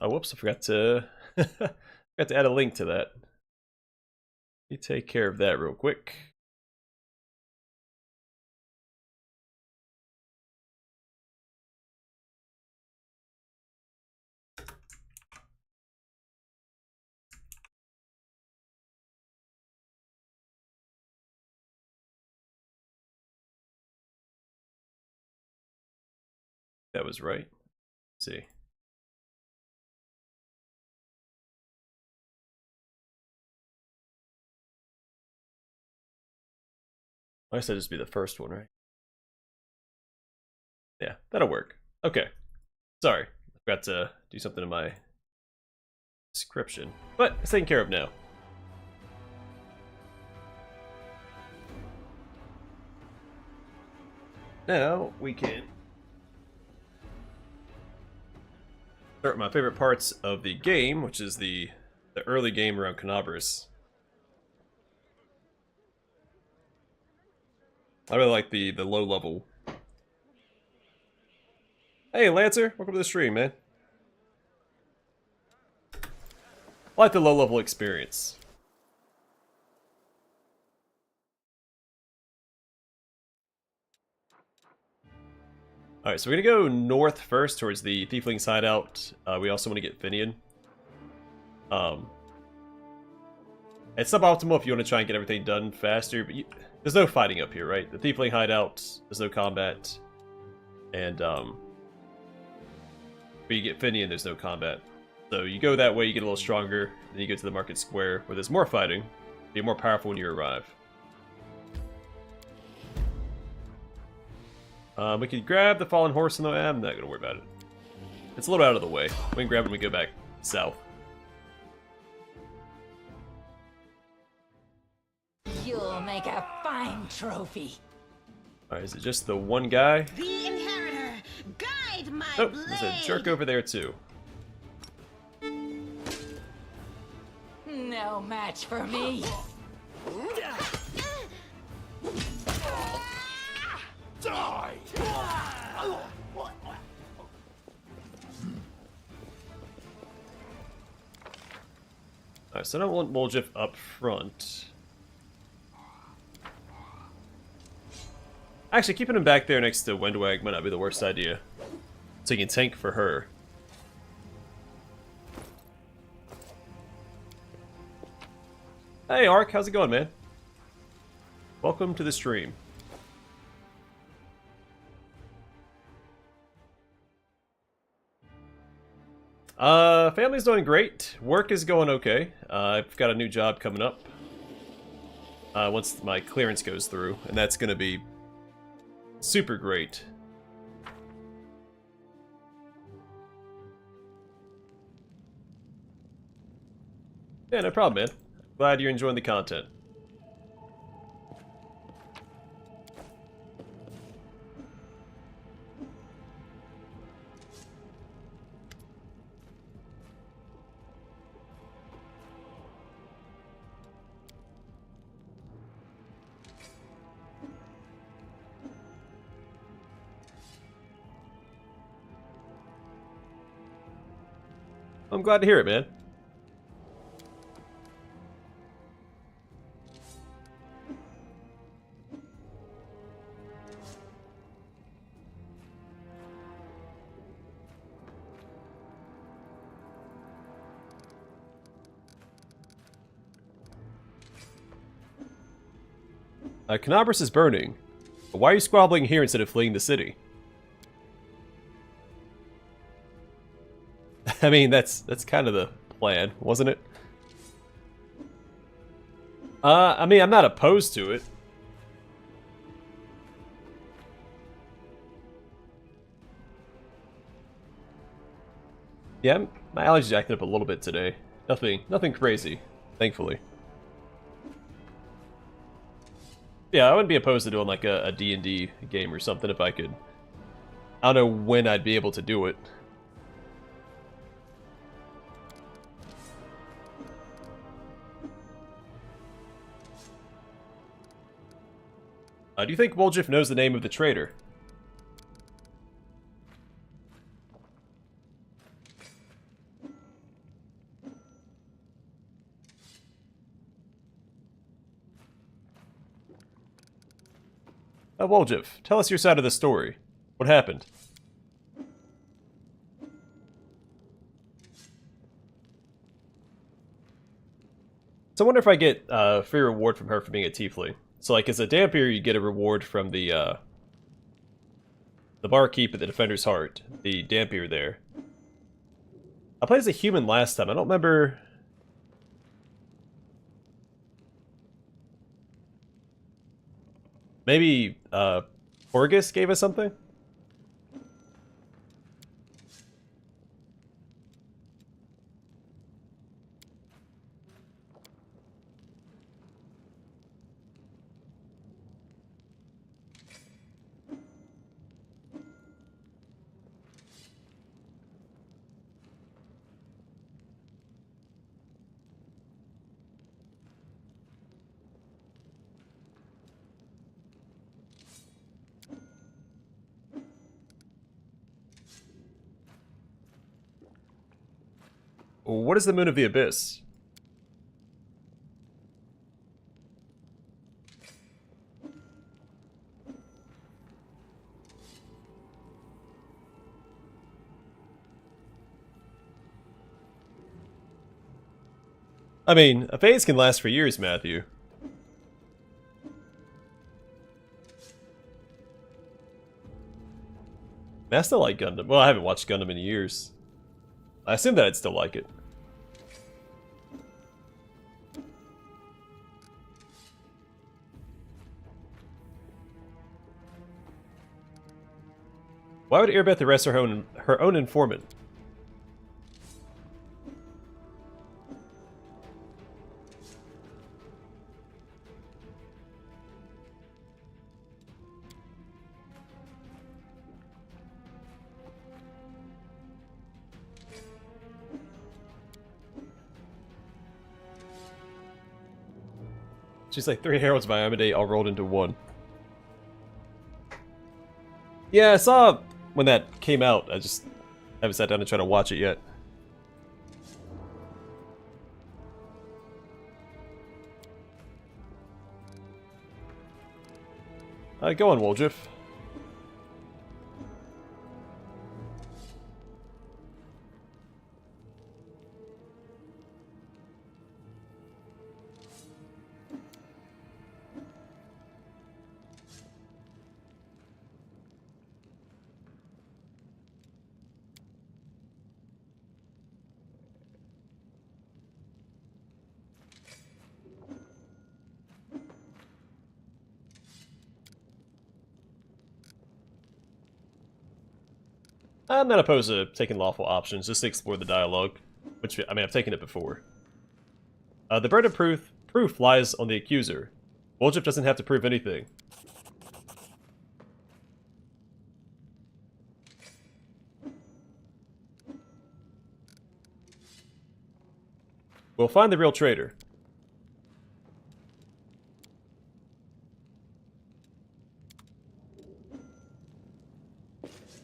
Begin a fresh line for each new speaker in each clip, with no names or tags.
Oh, whoops! I forgot to forgot to add a link to that. Let me take care of that real quick. That was right. Let's see. I said just be the first one, right? Yeah, that'll work. Okay. Sorry. I forgot to do something in my description. But it's taken care of now. Now we can start my favorite parts of the game, which is the early game around Canabris. I really like the low level. Hey Lancer, welcome to the stream, man. I like the low level experience. Alright, so we're gonna go north first towards the Tiefling's hideout. We also want to get Finan. It's suboptimal if you want to try and get everything done faster, but there's no fighting up here, right? The Tiefling hideout, there's no combat. And, but you get Finan, there's no combat. So you go that way, you get a little stronger, then you go to the market square, where there's more fighting. Be more powerful when you arrive. We can grab the fallen horse, and I'm not going to worry about it. It's a little out of the way. We can grab it when we go back south.
You'll make a fine trophy.
Alright, is it just the one guy?
The inheritor, guide my
Oh,
blade.
there's a jerk over there too.
No match for me.
Die!
Alright, so I don't want Moljif up front. Actually, keeping him back there next to Wendwag might not be the worst idea. So you can tank for her. Hey Ark, how's it going, man? Welcome to the stream. Family's doing great. Work is going okay. I've got a new job coming up. Once my clearance goes through, and that's gonna be super great. Yeah, no problem, man. Glad you're enjoying the content. I'm glad to hear it, man. Canabris is burning. Why are you squabbling here instead of fleeing the city? I mean, that's kind of the plan, wasn't it? I mean, I'm not opposed to it. Yeah, my allergies acting up a little bit today. Nothing crazy, thankfully. Yeah, I wouldn't be opposed to doing like a D&D game or something if I could. I don't know when I'd be able to do it. Do you think Woljif knows the name of the traitor? Woljif, tell us your side of the story. What happened? So I wonder if I get free reward from her for being a tiefling. So like as a Dampier, you get a reward from the barkeep at the Defender's Heart, the Dampier there. I played as a human last time. I don't remember. Maybe Horgus gave us something? What is the Moon of the Abyss? I mean, a phase can last for years, Matthew. I still like Gundam. Well, I haven't watched Gundam in years. I assume that I'd still like it. Why would Irbeth arrest her own informant? She's like 3 Heralds by Amade all rolled into one. Yeah, I saw when that came out. I just haven't sat down to try to watch it yet. Go on, Woljif. I'm not opposed to taking lawful options, just to explore the dialogue. Which, I mean, I've taken it before. The burden of proof lies on the accuser. Woljif doesn't have to prove anything. We'll find the real traitor.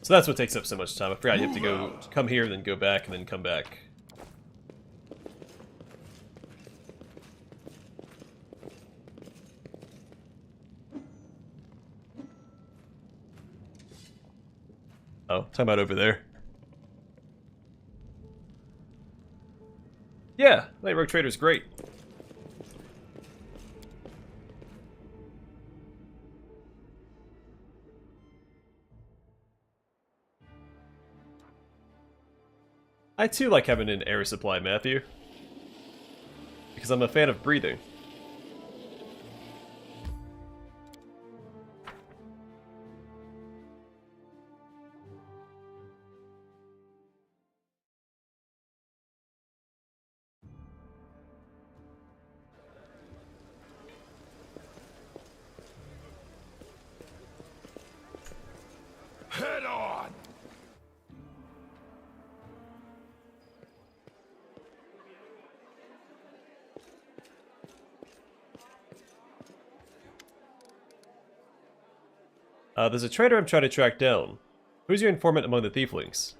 So that's what takes up so much time. I forgot you have to come here, then go back, and then come back. Oh, talking about over there. Yeah, Night Rogue Trader's great. I too like having an air supply, Matthew. Because I'm a fan of breathing.
Head on!
There's a traitor I'm trying to track down. Who's your informant among the Thieflings?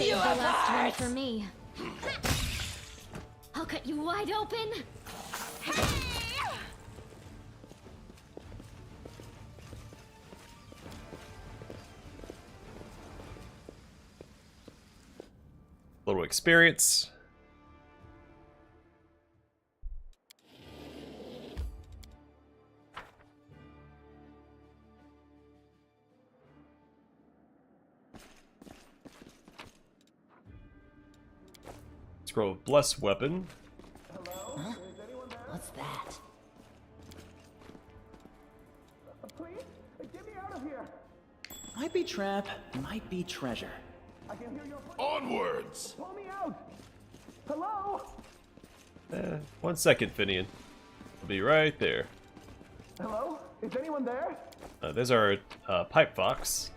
you
The last one
apart!
for me. I'll cut you wide open.
Little experience. Scroll of Bless weapon.
Huh? What's that?
Please, get me out of here.
Might be trap, might be treasure.
I can hear your voice.
Onwards!
Pull me out. Hello?
1 second, Finan. I'll be right there.
Hello? Is anyone there?
There's our pipe fox.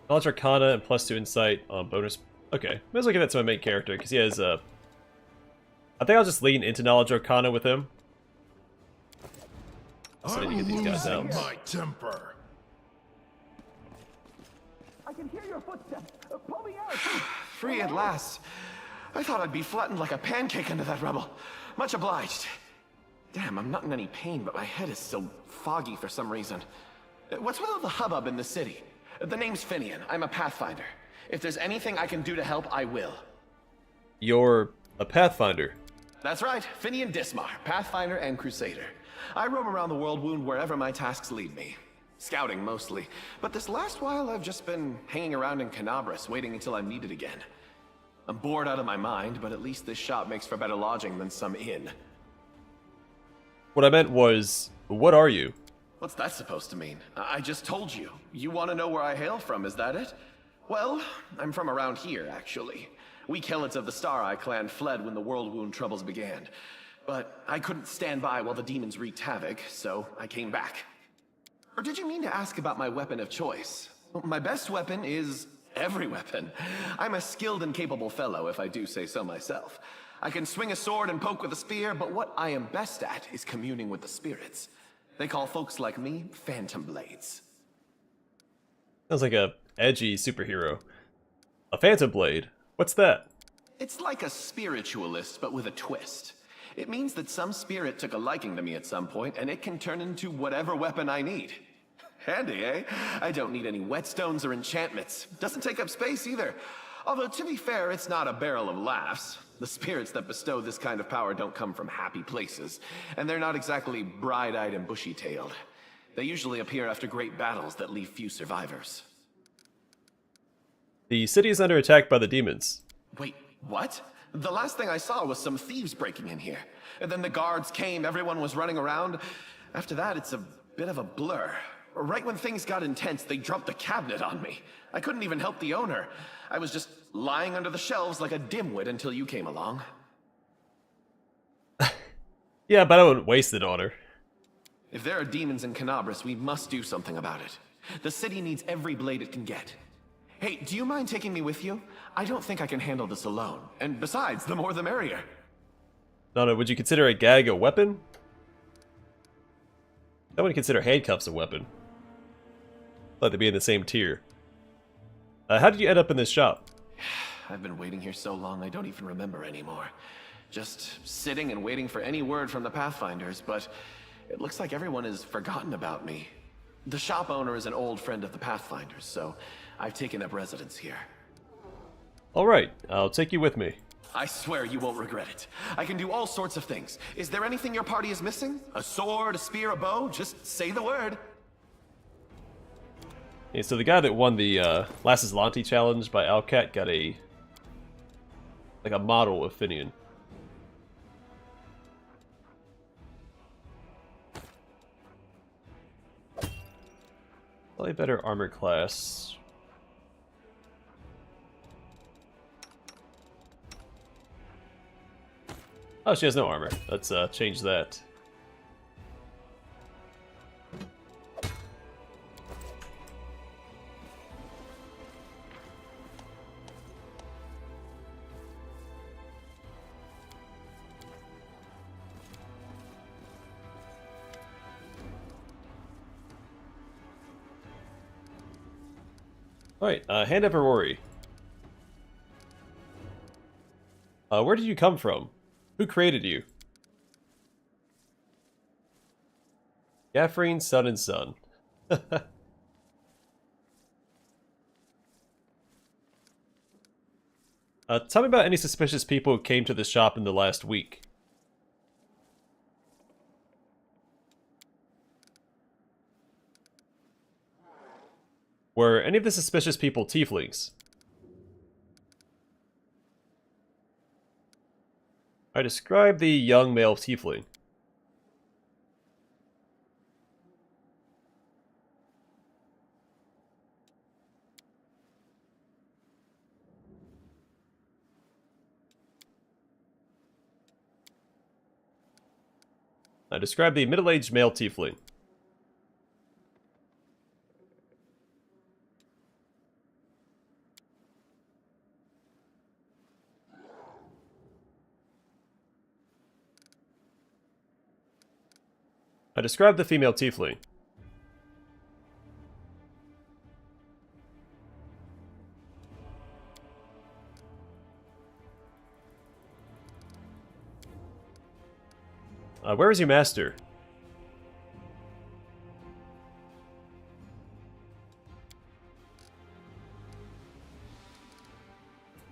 Knowledge Arcana and +2 insight on bonus. Okay, might as well give that to my main character because he has I think I'll just lean into Knowledge Arcana with him. So I need to get these guys out.
My temper.
I can hear your footsteps. Pull me out.
Free at last. I thought I'd be flattened like a pancake under that rubble. Much obliged. Damn, I'm not in any pain, but my head is still foggy for some reason. What's with all the hubbub in the city? The name's Finan. I'm a Pathfinder. If there's anything I can do to help, I will.
You're a Pathfinder.
That's right, Finan Dismar, Pathfinder and Crusader. I roam around the world wound wherever my tasks lead me. Scouting mostly, but this last while I've just been hanging around in Canabras, waiting until I'm needed again. I'm bored out of my mind, but at least this shop makes for better lodging than some inn.
What I meant was, what are you?
What's that supposed to mean? I just told you. You want to know where I hail from, is that it? Well, I'm from around here, actually. We Kelets of the Star-Eye clan fled when the World Wound troubles began. But I couldn't stand by while the demons wreaked havoc, so I came back. Or did you mean to ask about my weapon of choice? My best weapon is every weapon. I'm a skilled and capable fellow, if I do say so myself. I can swing a sword and poke with a spear, but what I am best at is communing with the spirits. They call folks like me Phantom Blades.
Sounds like a edgy superhero. A Phantom Blade? What's that?
It's like a spiritualist, but with a twist. It means that some spirit took a liking to me at some point, and it can turn into whatever weapon I need. Handy, eh? I don't need any whetstones or enchantments. Doesn't take up space either. Although, to be fair, it's not a barrel of laughs. The spirits that bestow this kind of power don't come from happy places, and they're not exactly bright-eyed and bushy-tailed. They usually appear after great battles that leave few survivors.
The city is under attack by the demons.
Wait, what? The last thing I saw was some thieves breaking in here. And then the guards came, everyone was running around. After that, it's a bit of a blur. Right when things got intense, they dropped the cabinet on me. I couldn't even help the owner. I was just lying under the shelves like a dimwit until you came along.
Yeah, but I wouldn't waste it on her.
If there are demons in Canabras, we must do something about it. The city needs every blade it can get. Hey, do you mind taking me with you? I don't think I can handle this alone. And besides, the more the merrier.
No, would you consider a gag a weapon? I wouldn't consider handcuffs a weapon. Let them be in the same tier. How did you end up in this shop?
I've been waiting here so long I don't even remember anymore. Just sitting and waiting for any word from the Pathfinders, but it looks like everyone has forgotten about me. The shop owner is an old friend of the Pathfinders, so I've taken up residence here.
Alright, I'll take you with me.
I swear you won't regret it. I can do all sorts of things. Is there anything your party is missing? A sword, a spear, a bow? Just say the word.
Okay, so the guy that won the Last Aslanti challenge by Alcat got a model of Finan. Probably better armor class. Oh, she has no armor. Let's change that. Alright, Hand of Aurori. Where did you come from? Who created you? Gaffreen, Sun and Sun. Tell me about any suspicious people who came to the shop in the last week. Were any of the suspicious people tieflings? I describe the young male tiefling. I describe the middle-aged male tiefling. I describe the female tiefling. Where is your master?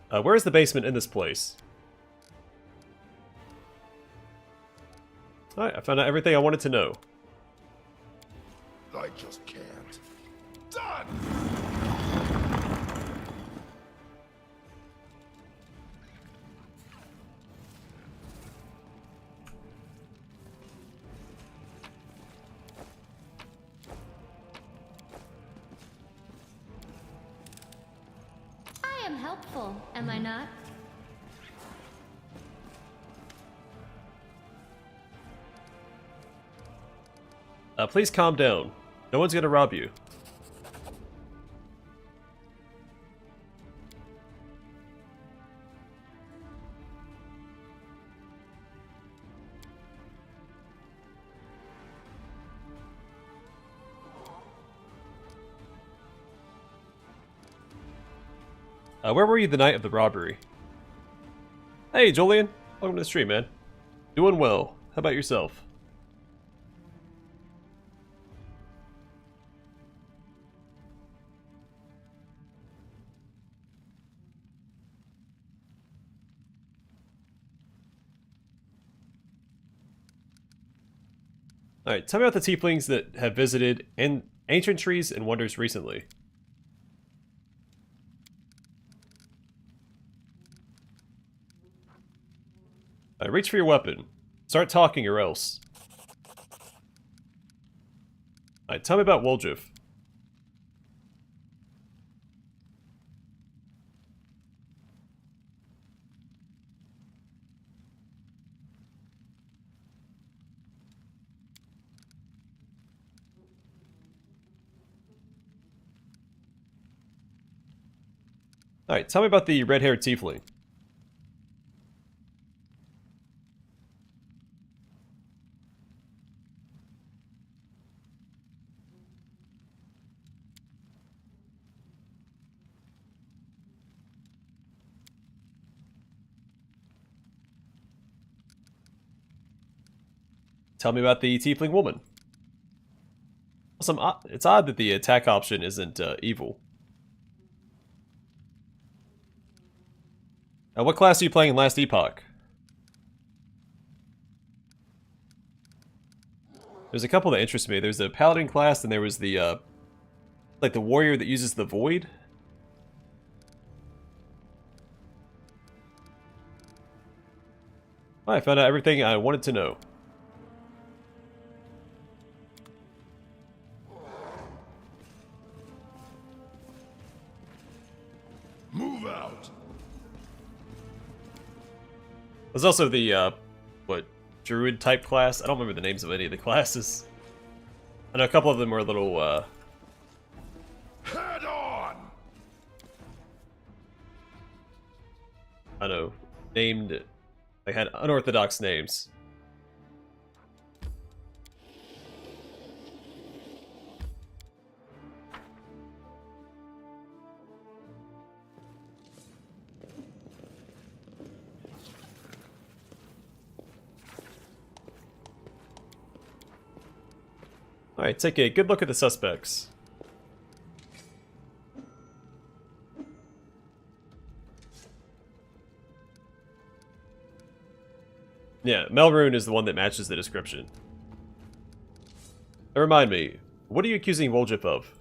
Where is the basement in this place? Alright, I found out everything I wanted to know.
I just can't. Done!
I am helpful, am I not?
Please calm down. No one's gonna rob you. Where were you the night of the robbery? Hey, Julian. Welcome to the stream, man. Doing well. How about yourself? Alright, tell me about the tieflings that have visited ancient trees and wonders recently. Reach for your weapon. Start talking or else. Alright, tell me about Woljif. Alright, tell me about the red-haired tiefling. Tell me about the tiefling woman. It's odd that the attack option isn't evil. What class are you playing in Last Epoch? There's a couple that interest me. There's a paladin class, and there was the like the warrior that uses the void. I found out everything I wanted to know.
Move out!
There's also the, druid type class. I don't remember the names of any of the classes. I know a couple of them were a little,
Head on!
I don't know, named, they had unorthodox names. Alright, take a good look at the suspects. Yeah, Melrune is the one that matches the description. Now remind me, what are you accusing Woljif of?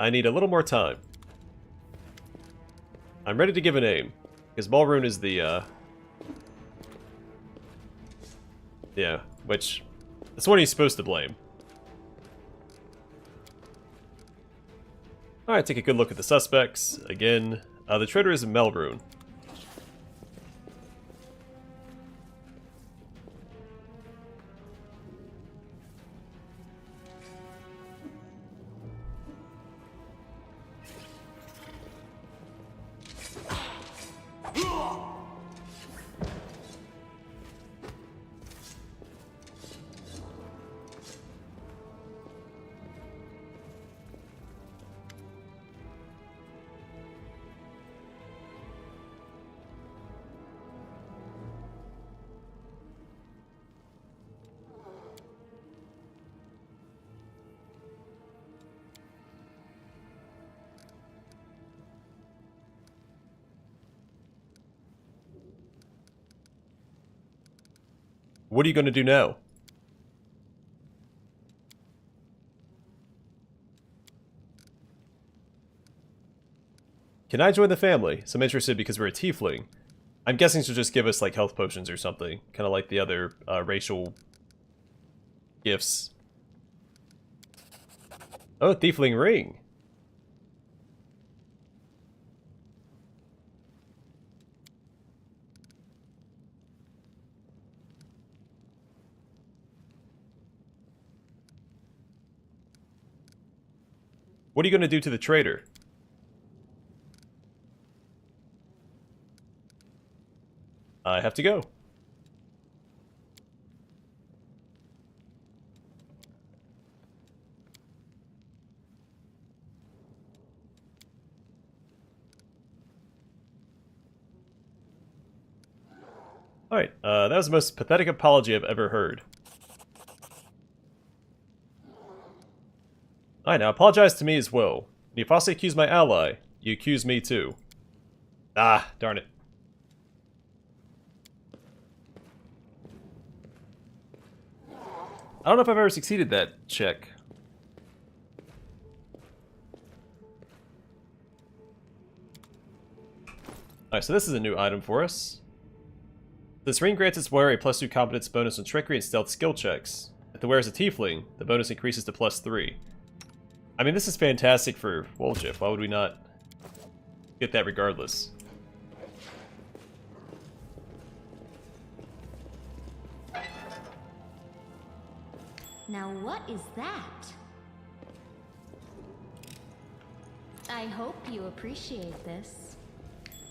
I need a little more time. I'm ready to give a name, because Melrune is the, yeah, which... that's what he's supposed to blame. Alright, take a good look at the suspects. Again, the traitor is Melrune. What are you going to do now? Can I join the family? So I'm interested because we're a tiefling. I'm guessing she'll just give us like health potions or something. Kind of like the other racial gifts. Oh, tiefling ring. What are you going to do to the traitor? I have to go. Alright, that was the most pathetic apology I've ever heard. Alright, now apologize to me as well. When you falsely accuse my ally, you accuse me too. Ah, darn it. I don't know if I've ever succeeded that check. Alright, so this is a new item for us. This ring grants its wearer a +2 competence bonus on trickery and stealth skill checks. If the wearer is a tiefling, the bonus increases to +3. I mean, this is fantastic for Woljif. Why would we not get that regardless?
Now what is that? I hope you appreciate this.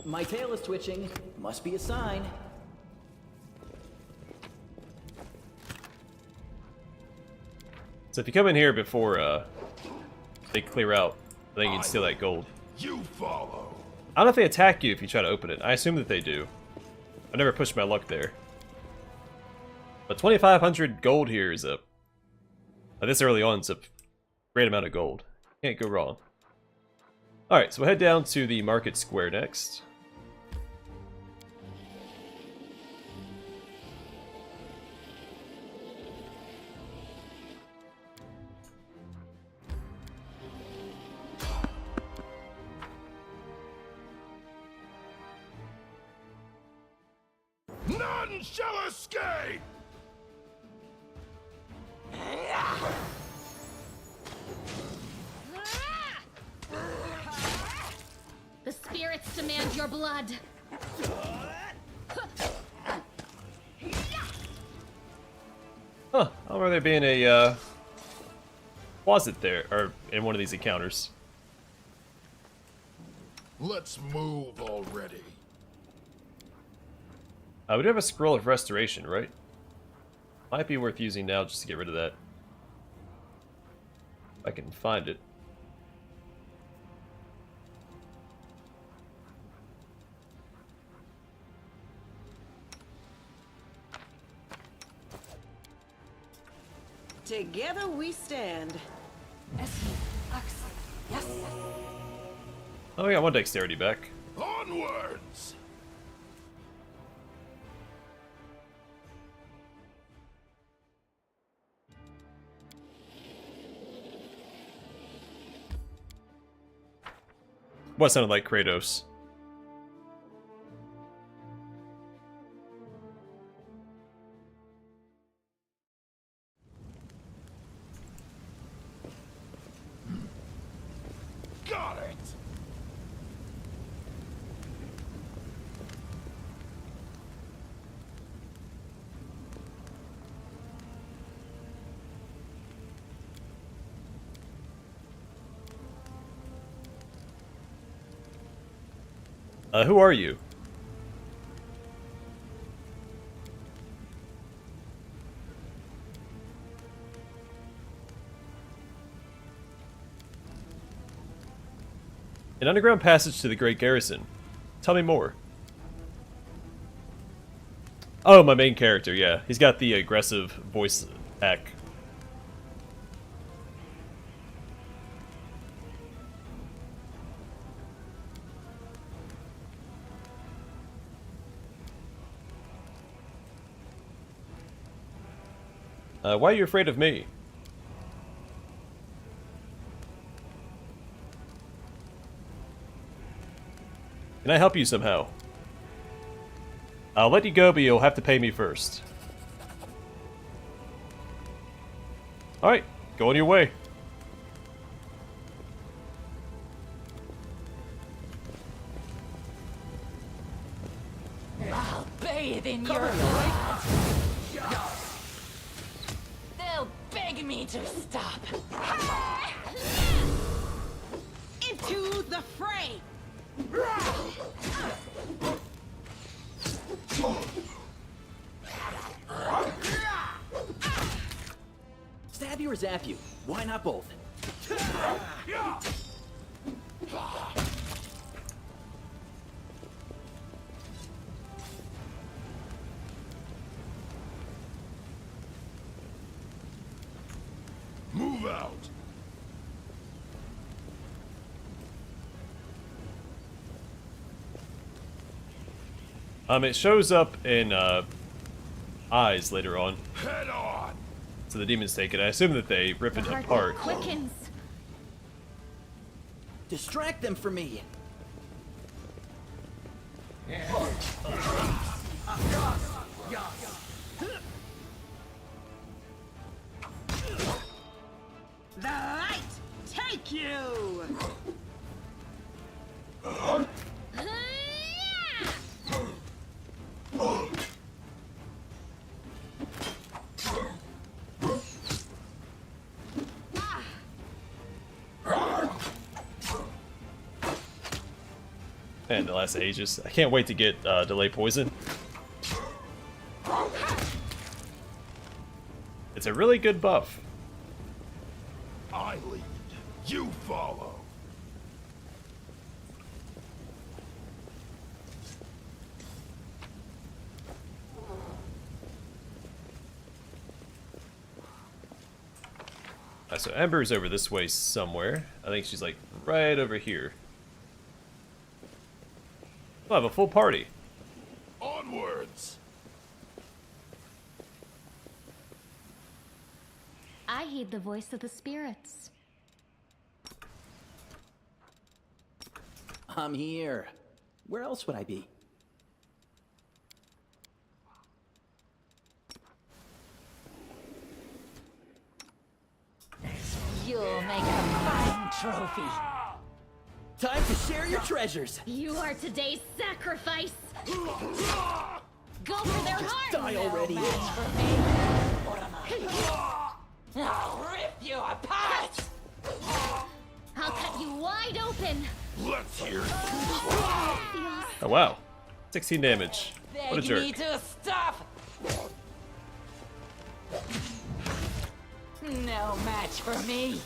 My tail is twitching. Must be a sign.
So if you come in here before they clear out, I think you can steal that gold.
You follow.
I don't know if they attack you if you try to open it. I assume that they do. I've never pushed my luck there. But 2,500 gold here is this early on, it's a great amount of gold. Can't go wrong. Alright, so we'll head down to the market square next.
None shall escape!
The spirits demand your blood.
Huh, I remember there being a closet there, or in one of these encounters.
Let's move already.
We do have a scroll of restoration, right? Might be worth using now just to get rid of that. If I can find it.
Together we stand.
Yes.
Oh, we got one dexterity back.
Onwards!
What sounded like Kratos?
Got it!
Who are you? An underground passage to the Great Garrison. Tell me more. Oh, my main character, yeah. He's got the aggressive voice act. Why are you afraid of me? Can I help you somehow? I'll let you go, but you'll have to pay me first. Alright, go on your way.
I'll bathe in your blood. They'll beg me to stop.
Into the fray!
Stab you or zap you? Why not both?
Move out!
It shows up in eyes later on.
Head on!
So the demons take it. I assume that they rip it apart.
Quickens.
Distract them for me.
The light take you!
Man, the last ages. I can't wait to get delay poison. It's a really good buff.
I lead. You follow.
So Ember's over this way somewhere. I think she's like right over here. We'll have a full party.
Onwards!
I heed the voice of the spirits.
I'm here. Where else would I be?
You'll make a fine trophy.
Time to share your treasures.
You are today's sacrifice. Go for their heart.
Die already.
I'll rip you apart.
I'll cut you wide open.
Let's hear it.
Oh wow. 16 damage. What a
Beg
jerk.
me to stop. No match for me.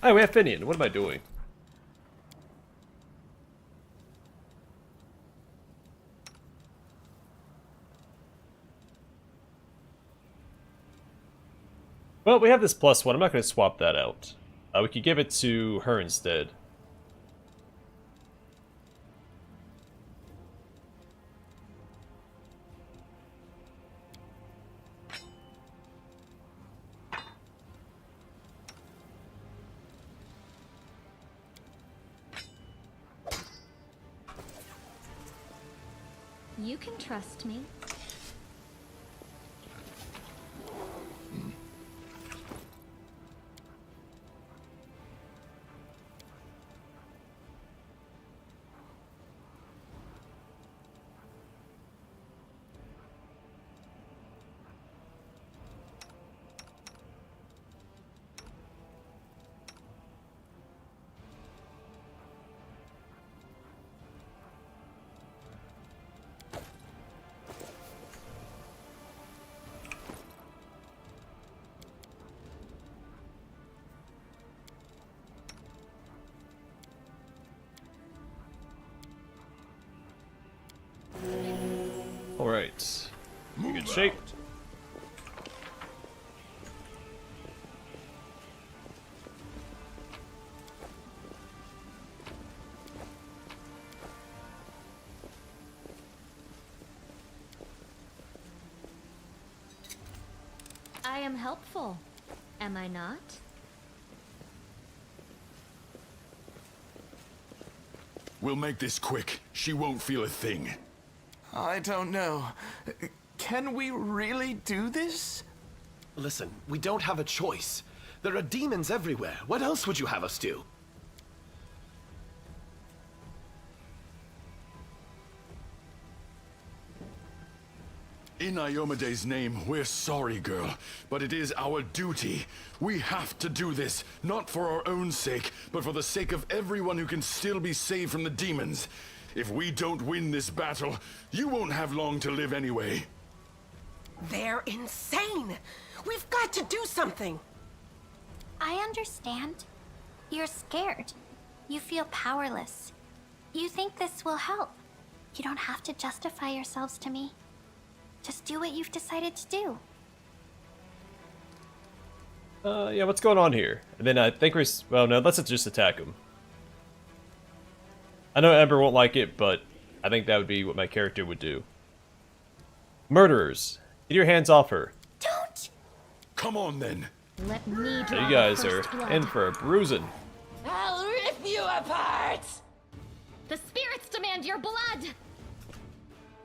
Oh, we have Finan. What am I doing? Well, we have this +1. I'm not going to swap that out. We could give it to her instead.
You can trust me.
Alright. In good shape.
I am helpful, am I not?
We'll make this quick. She won't feel a thing.
I don't know. Can we really do this?
Listen, we don't have a choice. There are demons everywhere. What else would you have us do?
In Iomede's name, we're sorry, girl, but it is our duty. We have to do this, not for our own sake, but for the sake of everyone who can still be saved from the demons. If we don't win this battle, you won't have long to live anyway.
They're insane! We've got to do something!
I understand. You're scared. You feel powerless. You think this will help. You don't have to justify yourselves to me. Just do what you've decided to do.
Yeah, what's going on here? And then I think well, no, let's just attack him. I know Ember won't like it, but I think that would be what my character would do. Murderers, get your hands off her.
Don't!
Come on, then.
Let me draw
You guys
the
are
first blood.
in for a bruising.
I'll rip you apart!
The spirits demand your blood!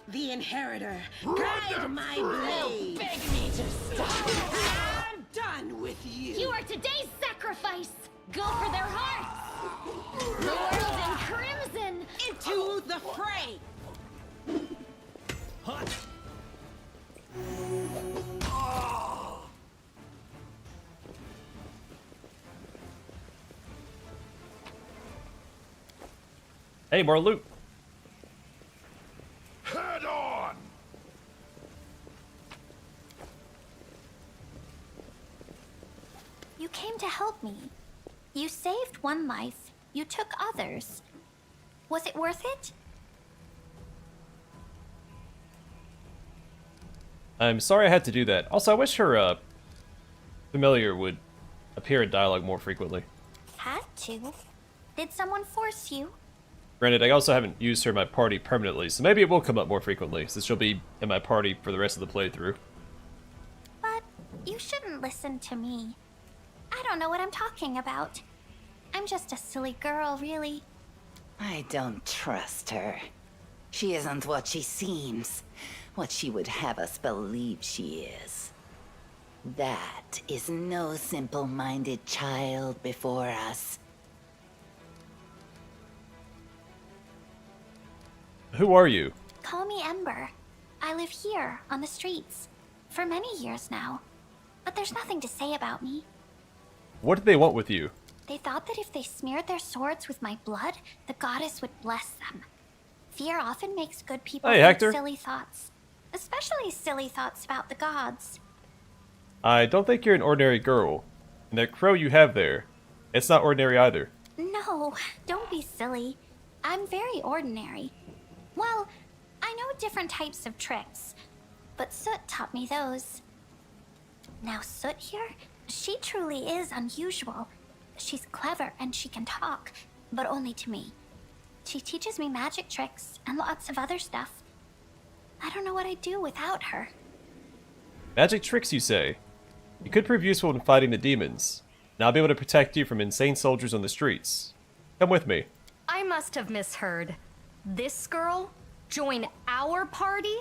The Inheritor, guide my blade!
Beg me to stop!
I'm done with you!
You are today's sacrifice! Go for their hearts! The world in crimson!
Into the fray!
Hey, more loot.
Head on!
You came to help me. You saved one life. You took others. Was it worth it?
I'm sorry I had to do that. Also, I wish her familiar would appear in dialogue more frequently.
Had to. Did someone force you?
Granted, I also haven't used her in my party permanently, so maybe it will come up more frequently, since she'll be in my party for the rest of the playthrough.
But you shouldn't listen to me. I don't know what I'm talking about. I'm just a silly girl, really.
I don't trust her. She isn't what she seems, what she would have us believe she is. That is no simple-minded child before us.
Who are you?
Call me Ember. I live here, on the streets, for many years now. But there's nothing to say about me.
What did they want with you?
They thought that if they smeared their swords with my blood, the goddess would bless them. Fear often makes good people
Hey,
think
Hector.
silly thoughts. Especially silly thoughts about the gods.
I don't think you're an ordinary girl. And that crow you have there, It's not ordinary either.
No, don't be silly. I'm very ordinary. Well, I know different types of tricks, but Soot taught me those. Now Soot here, she truly is unusual. She's clever and she can talk, but only to me. She teaches me magic tricks and lots of other stuff. I don't know what I'd do without her.
Magic tricks, you say? You could prove useful in fighting the demons. Now I'll be able to protect you from insane soldiers on the streets. Come with me.
I must have misheard. This girl? Join our party?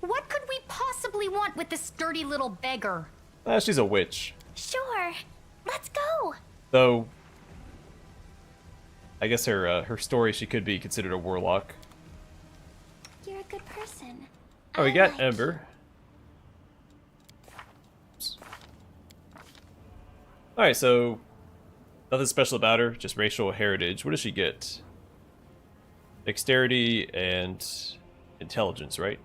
What could we possibly want with this dirty little beggar?
She's a witch.
Sure, let's go.
Though, I guess her story, she could be considered a warlock.
You're a good person.
Oh, we got Ember. Alright, so nothing special about her, just racial heritage. What does she get? Dexterity and intelligence, right?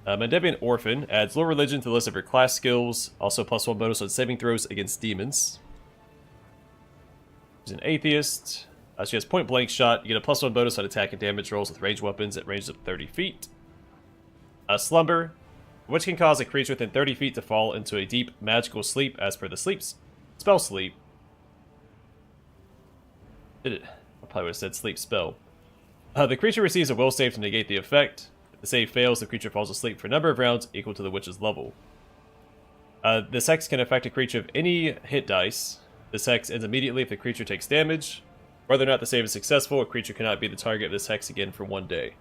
Mandebian Orphan adds low religion to the list of her class skills, also +1 bonus on saving throws against demons. She's an atheist. She has point blank shot. You get a +1 bonus on attack and damage rolls with ranged weapons at ranges of 30 feet. Slumber, which can cause a creature within 30 feet to fall into a deep magical sleep as per the spell sleep. I probably would have said sleep spell. The creature receives a will save to negate the effect. If the save fails, the creature falls asleep for a number of rounds equal to the witch's level. This hex can affect a creature of any hit dice. This hex ends immediately if the creature takes damage. Whether or not the save is successful, a creature cannot be the target of this hex again for 1 day.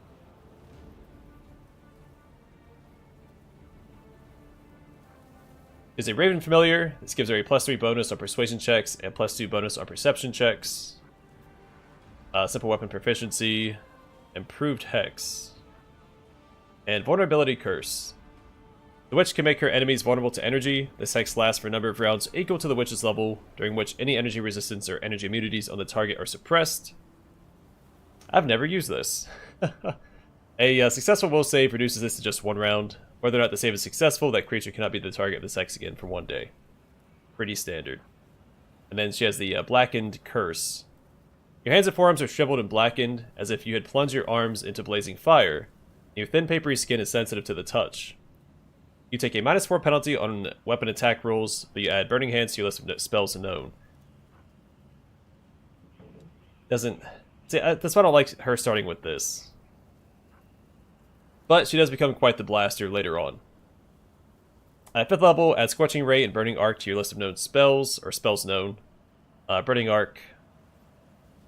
Is a Raven Familiar. This gives her a +3 bonus on persuasion checks and +2 bonus on perception checks. Simple weapon proficiency. Improved hex. And vulnerability curse. The witch can make her enemies vulnerable to energy. This hex lasts for a number of rounds equal to the witch's level, during which any energy resistance or energy immunities on the target are suppressed. I've never used this. A successful will save reduces this to just 1 round. Whether or not the save is successful, that creature cannot be the target of this hex again for 1 day. Pretty standard. And then she has the blackened curse. Your hands and forearms are shriveled and blackened, as if you had plunged your arms into blazing fire. Your thin papery skin is sensitive to the touch. You take a -4 penalty on weapon attack rolls, but you add Burning Hands to your list of spells known. Doesn't... See, that's why I don't like her starting with this. But she does become quite the blaster later on. At 5th level, add Scorching Ray and Burning Arc to your list of known spells, or spells known. Burning Arc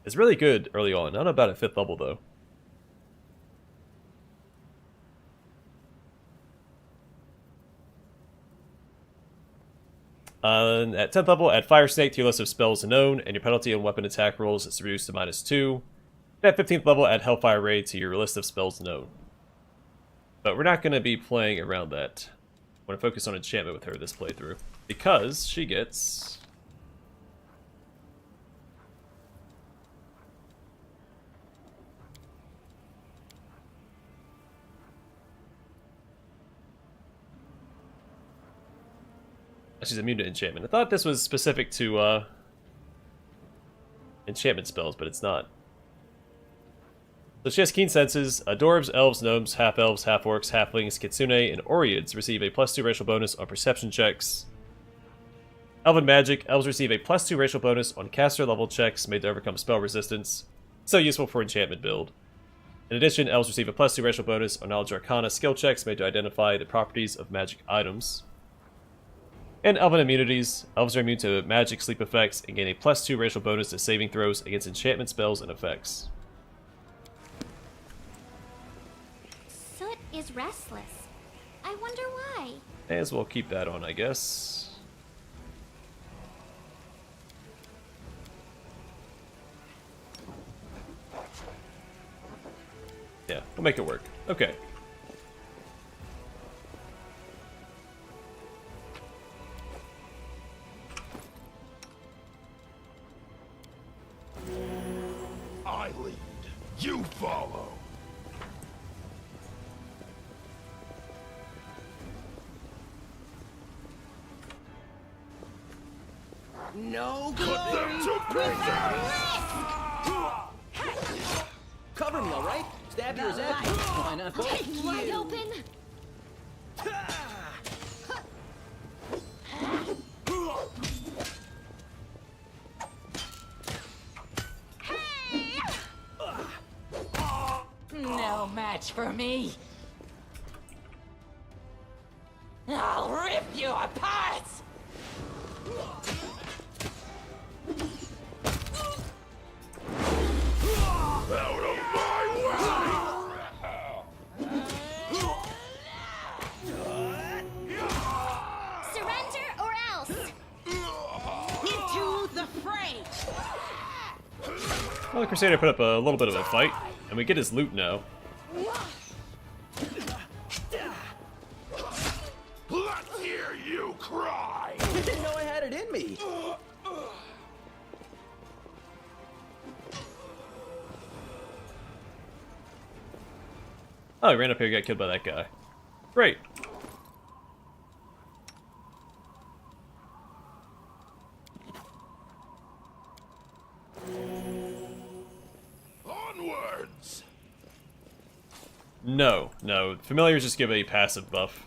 is really good early on. I don't know about at 5th level, though. At 10th level, add Fire Snake to your list of spells known, and your penalty on weapon attack rolls is reduced to -2. And at 15th level, add Hellfire Ray to your list of spells known. But we're not going to be playing around that. I want to focus on enchantment with her this playthrough, because she gets... She's immune to enchantment. I thought this was specific to enchantment spells, but it's not. So she has keen senses. Dwarves, elves, gnomes, half-elves, half-orcs, halflings, kitsune, and oreads receive a +2 racial bonus on perception checks. Elven magic. Elves receive a +2 racial bonus on caster level checks made to overcome spell resistance. So useful for enchantment build. In addition, elves receive a +2 racial bonus on knowledge arcana skill checks made to identify the properties of magic items. And elven immunities. Elves are immune to magic sleep effects and gain a +2 racial bonus to saving throws against enchantment spells and effects.
Soot is restless. I wonder why.
May as well keep that on, I guess. Yeah, we'll make it work. Okay.
I lead. You follow.
No
Put them to pieces!
Cover me, all right? Stab yours at me. Why not both?
Wide open.
No match for me. I'll rip you apart!
Out of my
Surrender or else.
into the fray.
Well, the Crusader put up a little bit of a fight, and we get his loot now.
Let's hear you cry!
I didn't know I had it in me.
Oh, he ran up here and got killed by that guy. Great.
Onwards!
No, no. Familiars just give a passive buff.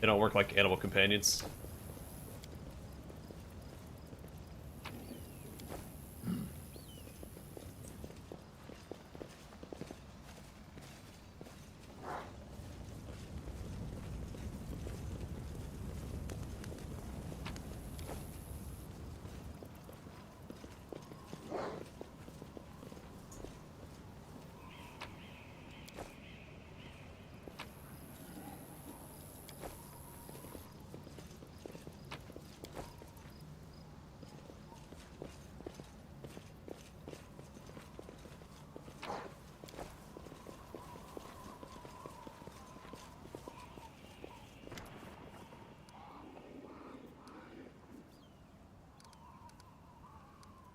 They don't work like animal companions.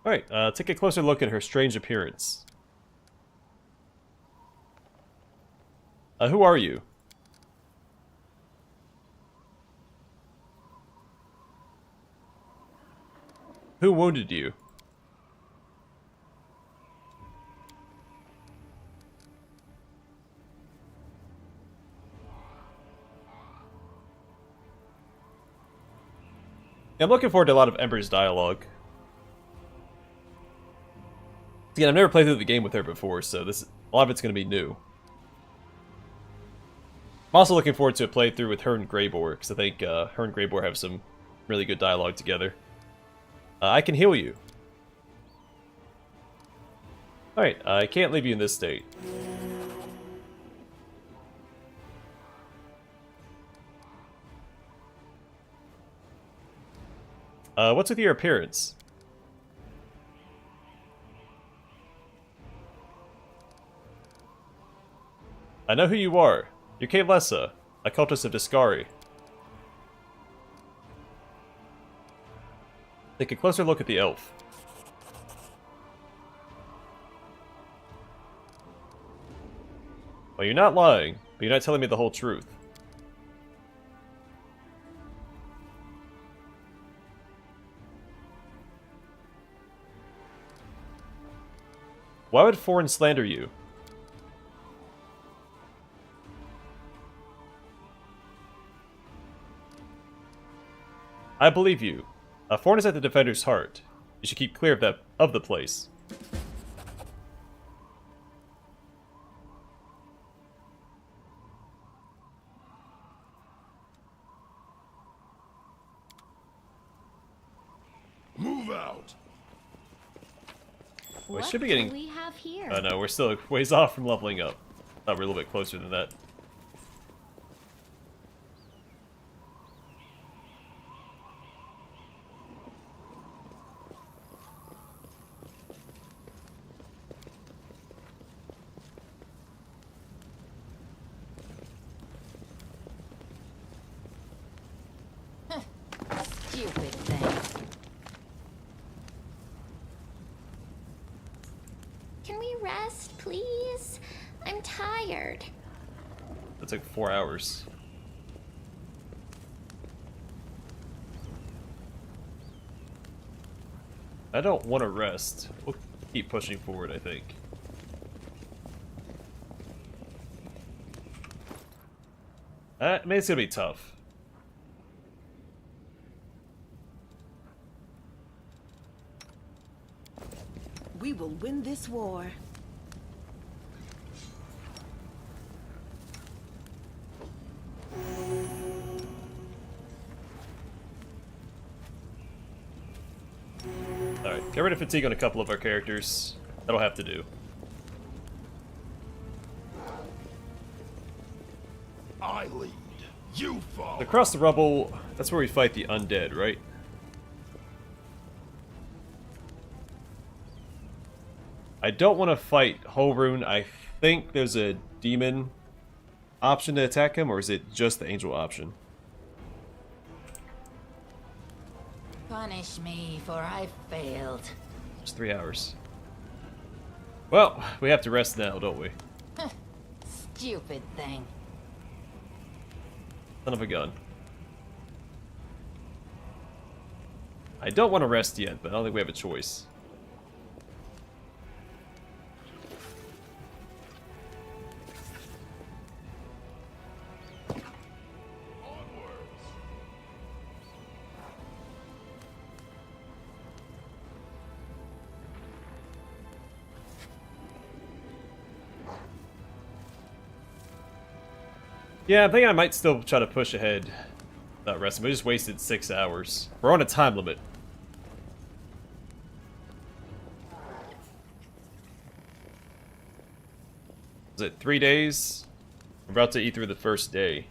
Alright, take a closer look at her strange appearance. Who are you? Who wounded you? I'm looking forward to a lot of Ember's dialogue. Again, I've never played through the game with her before, so a lot of it's going to be new. I'm also looking forward to a playthrough with her and Greybor, because I think her and Greybor have some really good dialogue together. I can heal you. Alright, I can't leave you in this state. What's with your appearance? I know who you are. You're Kaylessa, a cultist of Discari. Take a closer look at the elf. Well, you're not lying, but you're not telling me the whole truth. Why would Foreign slander you? I believe you. Foreign is at the Defender's heart. You should keep clear of the place.
Move out!
We should be getting...
What do we have here?
Oh no, we're still a ways off from leveling up. Thought we're a little bit closer than that.
Stupid thing.
Can we rest, please? I'm tired.
That took 4 hours. I don't want to rest. We'll keep pushing forward, I think. I mean, it's gonna be tough.
We will win this war.
Alright, get rid of fatigue on a couple of our characters. That'll have to do.
I lead. You follow.
Across the rubble, that's where we fight the undead, right? I don't want to fight Hulrun. I think there's a demon option to attack him, or is it just the angel option?
Punish me, for I failed.
It's 3 hours. Well, we have to rest now, don't we?
Stupid thing.
Son of a gun. I don't want to rest yet, but I don't think we have a choice. Yeah, I think I might still try to push ahead without resting. We just wasted 6 hours. We're on a time limit. Is it 3 days? We're about to eat through the first day.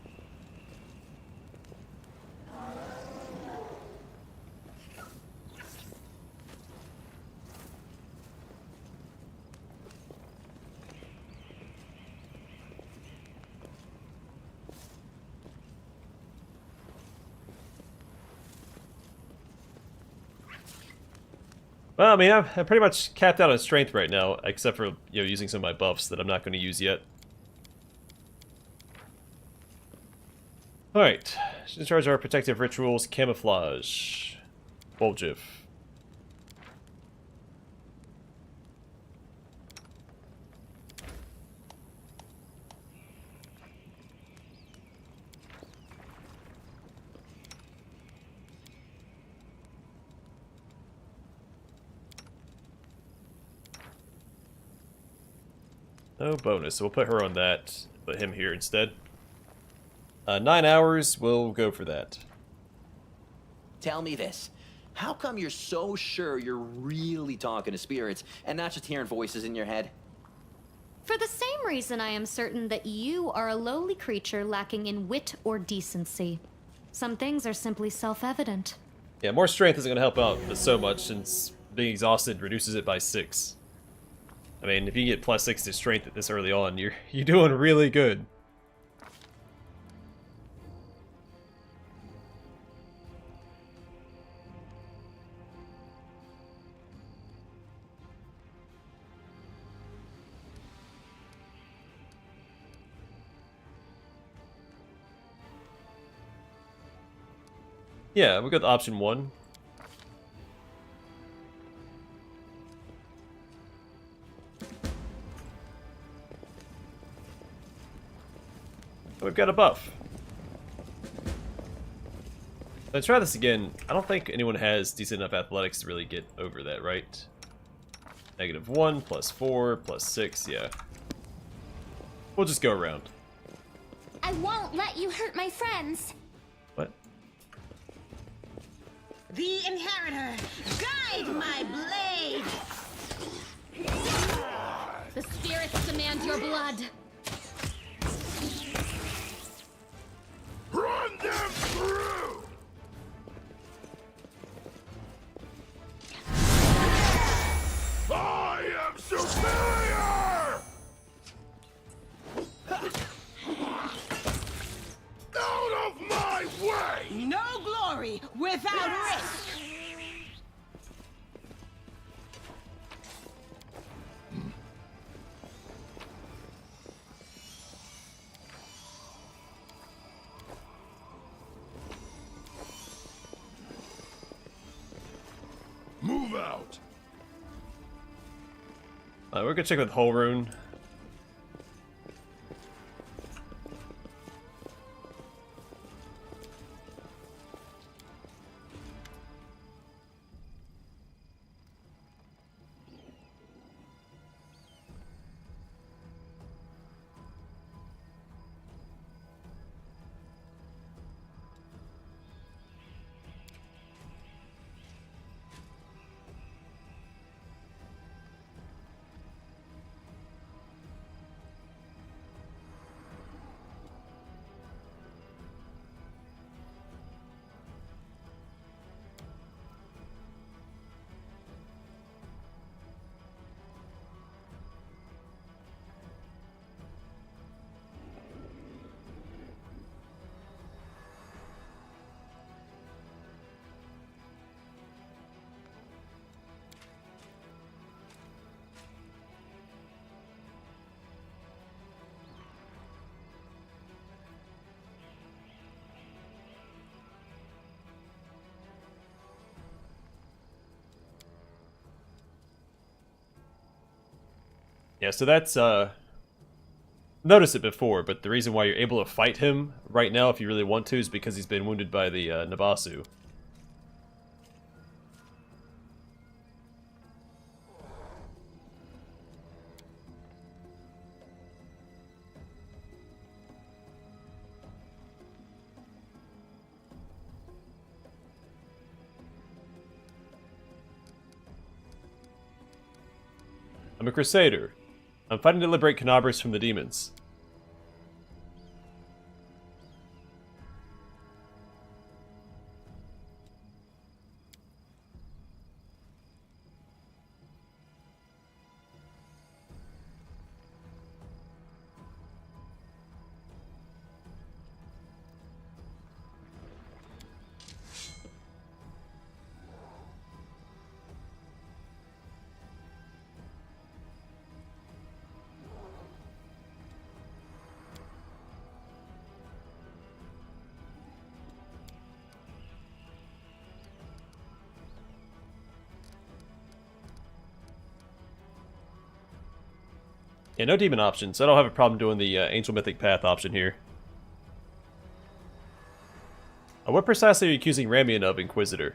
Well, I mean, I'm pretty much capped out on strength right now, except for, you know, using some of my buffs that I'm not going to use yet. Alright, in charge of our protective rituals, camouflage, Bolgif. No bonus, so we'll put her on that, put him here instead. 9 hours, we'll go for that.
Tell me this. How come you're so sure you're really talking to spirits and not just hearing voices in your head?
For the same reason I am certain that you are a lowly creature lacking in wit or decency. Some things are simply self-evident.
Yeah, more strength isn't going to help out so much, since being exhausted reduces it by 6. I mean, if you get +6 to strength at this early on, you're doing really good. Yeah, we got option 1. We've got a buff. Let's try this again. I don't think anyone has decent enough athletics to really get over that, right? -1, +4, +6, yeah. We'll just go around.
I won't let you hurt my friends.
What?
The Inheritor, guide my blade!
The spirits demand your blood.
Run them through! I am superior! Out of my way!
No glory without risk!
Move out!
We're gonna check with Hulrun. Yeah, so that's, noticed it before, but the reason why you're able to fight him right now, if you really want to, is because he's been wounded by the, Nabasu. I'm a Crusader. I'm fighting to liberate Canabris from the demons. Yeah, no demon options. I don't have a problem doing the Angel Mythic Path option here. What precisely are you accusing Ramian of, Inquisitor?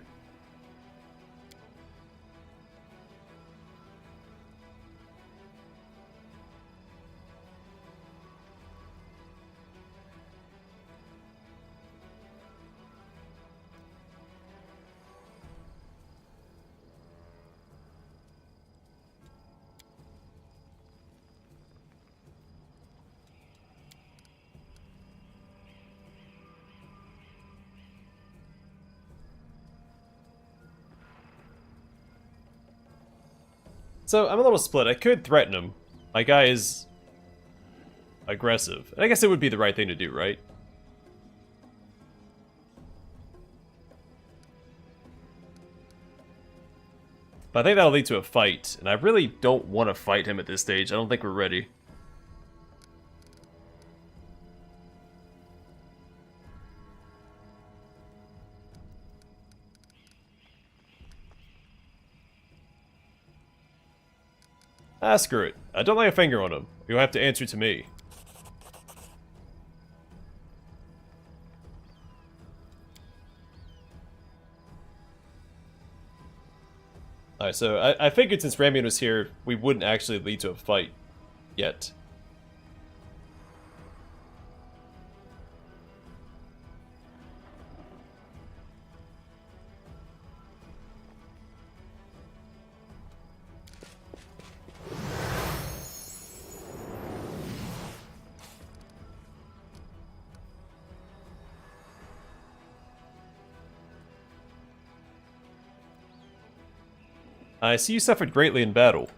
So, I'm a little split. I could threaten him. My guy is aggressive. And I guess it would be the right thing to do, right? But I think that'll lead to a fight, and I really don't want to fight him at this stage. I don't think we're ready. Ah, screw it. Don't lay a finger on him. You'll have to answer to me. Alright, so I figured since Ramian was here, we wouldn't actually lead to a fight yet. I see you suffered greatly in battle.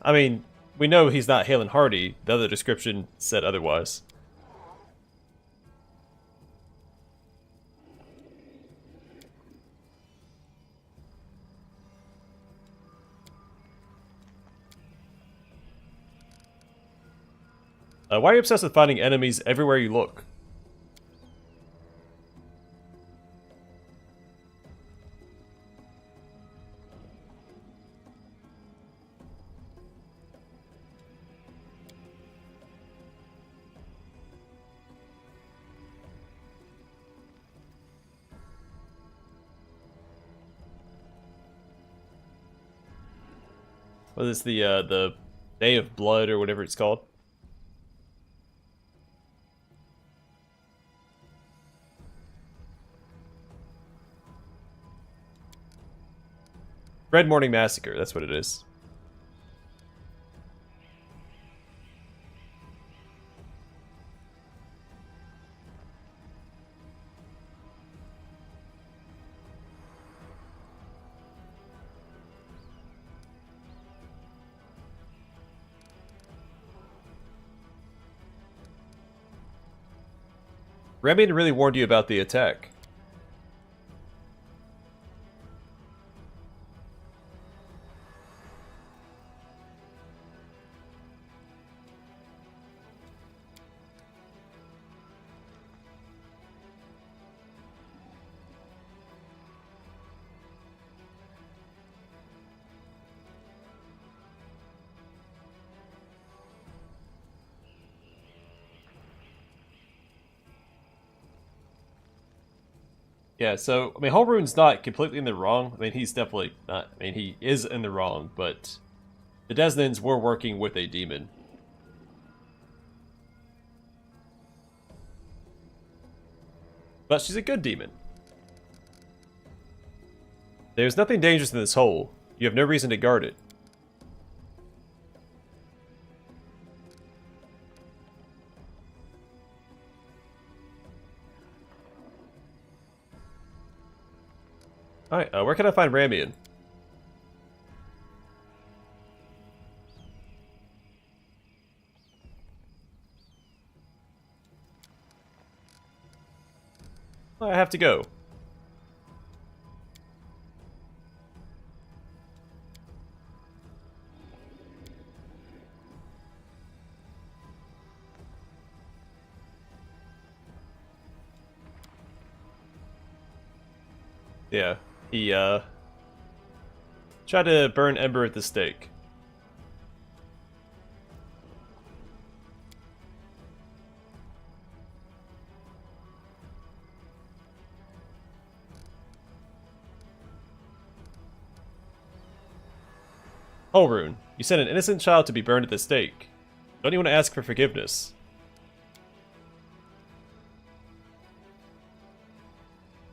I mean, we know he's not hale and hearty. The other description said otherwise. Why are you obsessed with finding enemies everywhere you look? What is the Day of Blood or whatever it's called? Red Morning Massacre, that's what it is. Remian really warned you about the attack. Yeah, so, I mean, Hulrun's not completely in the wrong. I mean, he's definitely not. I mean, he is in the wrong, but the Desnans were working with a demon. But she's a good demon. There's nothing dangerous in this hole. You have no reason to guard it. Alright, where can I find Ramian? I have to go. Yeah, he, tried to burn Ember at the stake. Hulrun, you sent an innocent child to be burned at the stake. Don't you want to ask for forgiveness?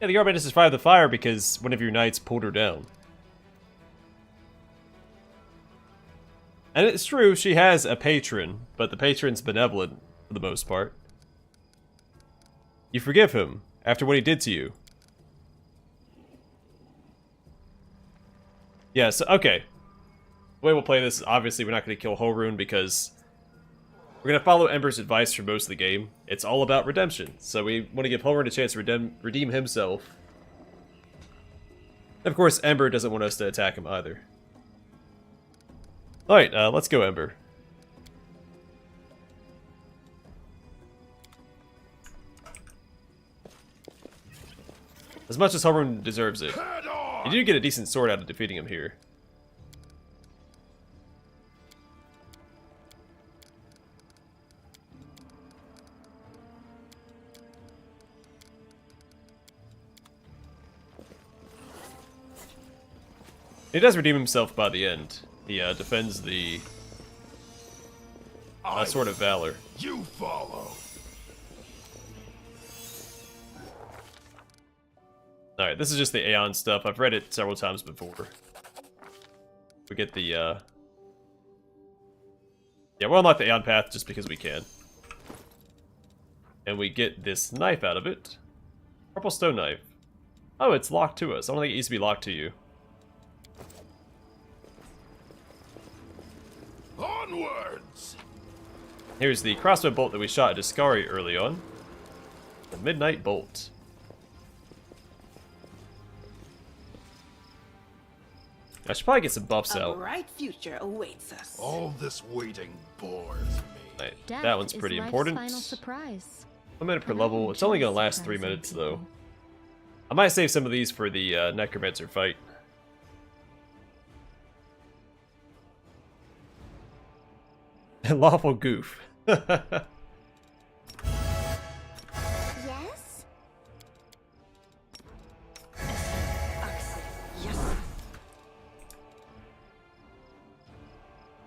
Yeah, the guard managed to survive the fire because one of your knights pulled her down. And it's true, she has a patron, but the patron's benevolent for the most part. You forgive him after what he did to you. Yeah, so, okay. The way we'll play this is obviously we're not going to kill Hulrun because we're going to follow Ember's advice for most of the game. It's all about redemption. So we want to give Hulrun a chance to redeem himself. And of course, Ember doesn't want us to attack him either. Alright, let's go, Ember. As much as Hulrun deserves it, you do get a decent sword out of defeating him here. He does redeem himself by the end. He defends the Sword of Valor.
You follow.
Alright, this is just the Aeon stuff. I've read it several times before. We get the, yeah, we'll unlock the Aeon Path just because we can. And we get this knife out of it. Purple stone knife. Oh, it's locked to us. I don't think it used to be locked to you.
Onwards!
Here's the crossbow bolt that we shot at Iskari early on. The Midnight Bolt. I should probably get some buffs
A
out.
bright future awaits us.
All this waiting bores me.
Right,
Death
that one's
is
pretty
life's
important.
final surprise.
1 minute per
And I
level. It's only
enjoy
gonna last 3
surprising
minutes though.
people.
I might save some of these for the Necromancer fight. Lawful goof.
Yes?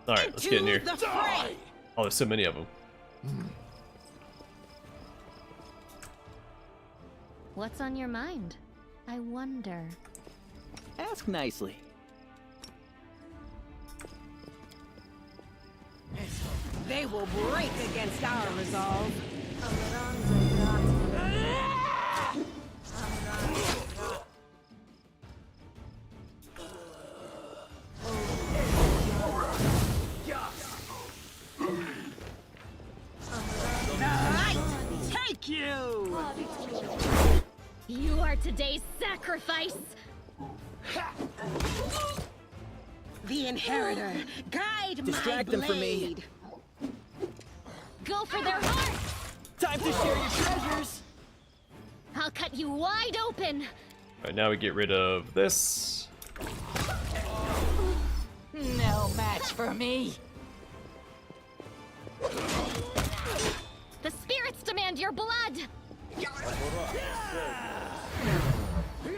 Alright, let's get in here.
The fray.
Oh, there's so many of them.
What's on your mind? I wonder.
Ask nicely.
They will break against our resolve. Take you!
You are today's sacrifice!
The Inheritor, guide
Distract
my
them
blade.
from me.
Go for their hearts!
Time to share your treasures!
I'll cut you wide open!
Alright, now we get rid of this.
No match for me.
The spirits demand your blood!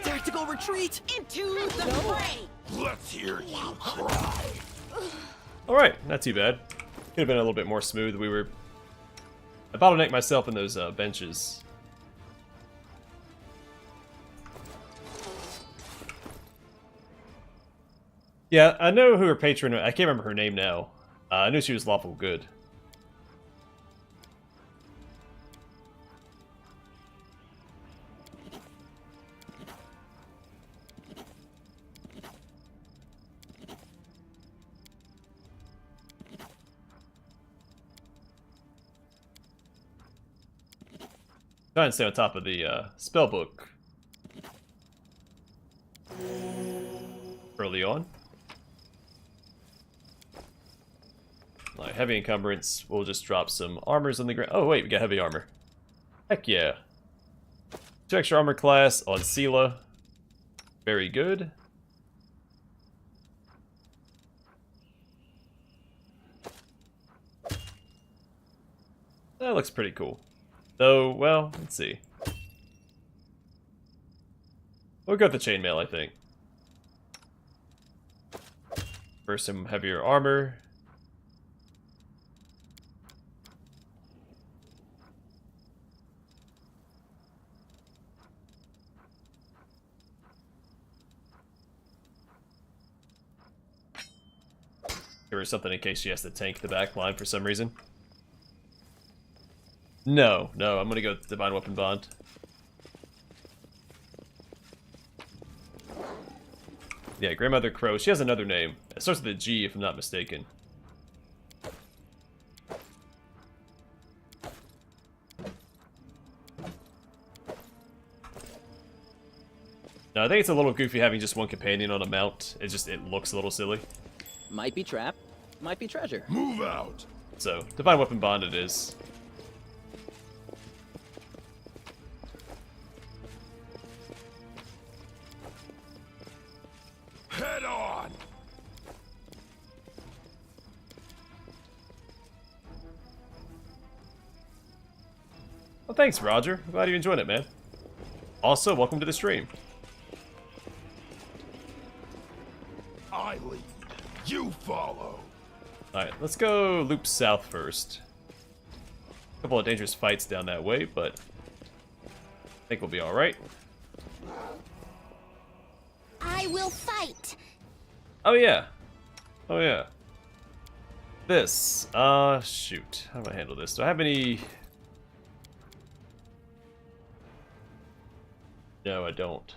Tactical retreat!
Into the fray!
Let's hear you cry.
Alright, not too bad. Could have been a little bit more smooth. I bottlenecked myself in those benches. Yeah, I know who her patron. I can't remember her name now. I knew she was lawful good. Try and stay on top of the spell book early on. Like heavy encumbrance, we'll just drop some armors on the ground. Oh wait, we got heavy armor. Heck yeah. 2 extra armor class on Sela. Very good. That looks pretty cool. Though, well, let's see. We'll go with the chainmail, I think. For some heavier armor. Give her something in case she has to tank the back line for some reason. No, I'm gonna go with Divine Weapon Bond. Yeah, Grandmother Crow. She has another name. It starts with a G, if I'm not mistaken. No, I think it's a little goofy having just one companion on a mount. It looks a little silly.
Might be trap, might be treasure.
Move out.
So, Divine Weapon Bond it is.
Head on.
Well, thanks, Roger. I'm glad you enjoyed it, man. Also, welcome to the stream.
I lead. You follow.
Alright, let's go loop south first. A couple of dangerous fights down that way, but I think we'll be alright.
I will fight.
Oh yeah. Oh yeah. This. Shoot. How do I handle this? Do I have any... No, I don't.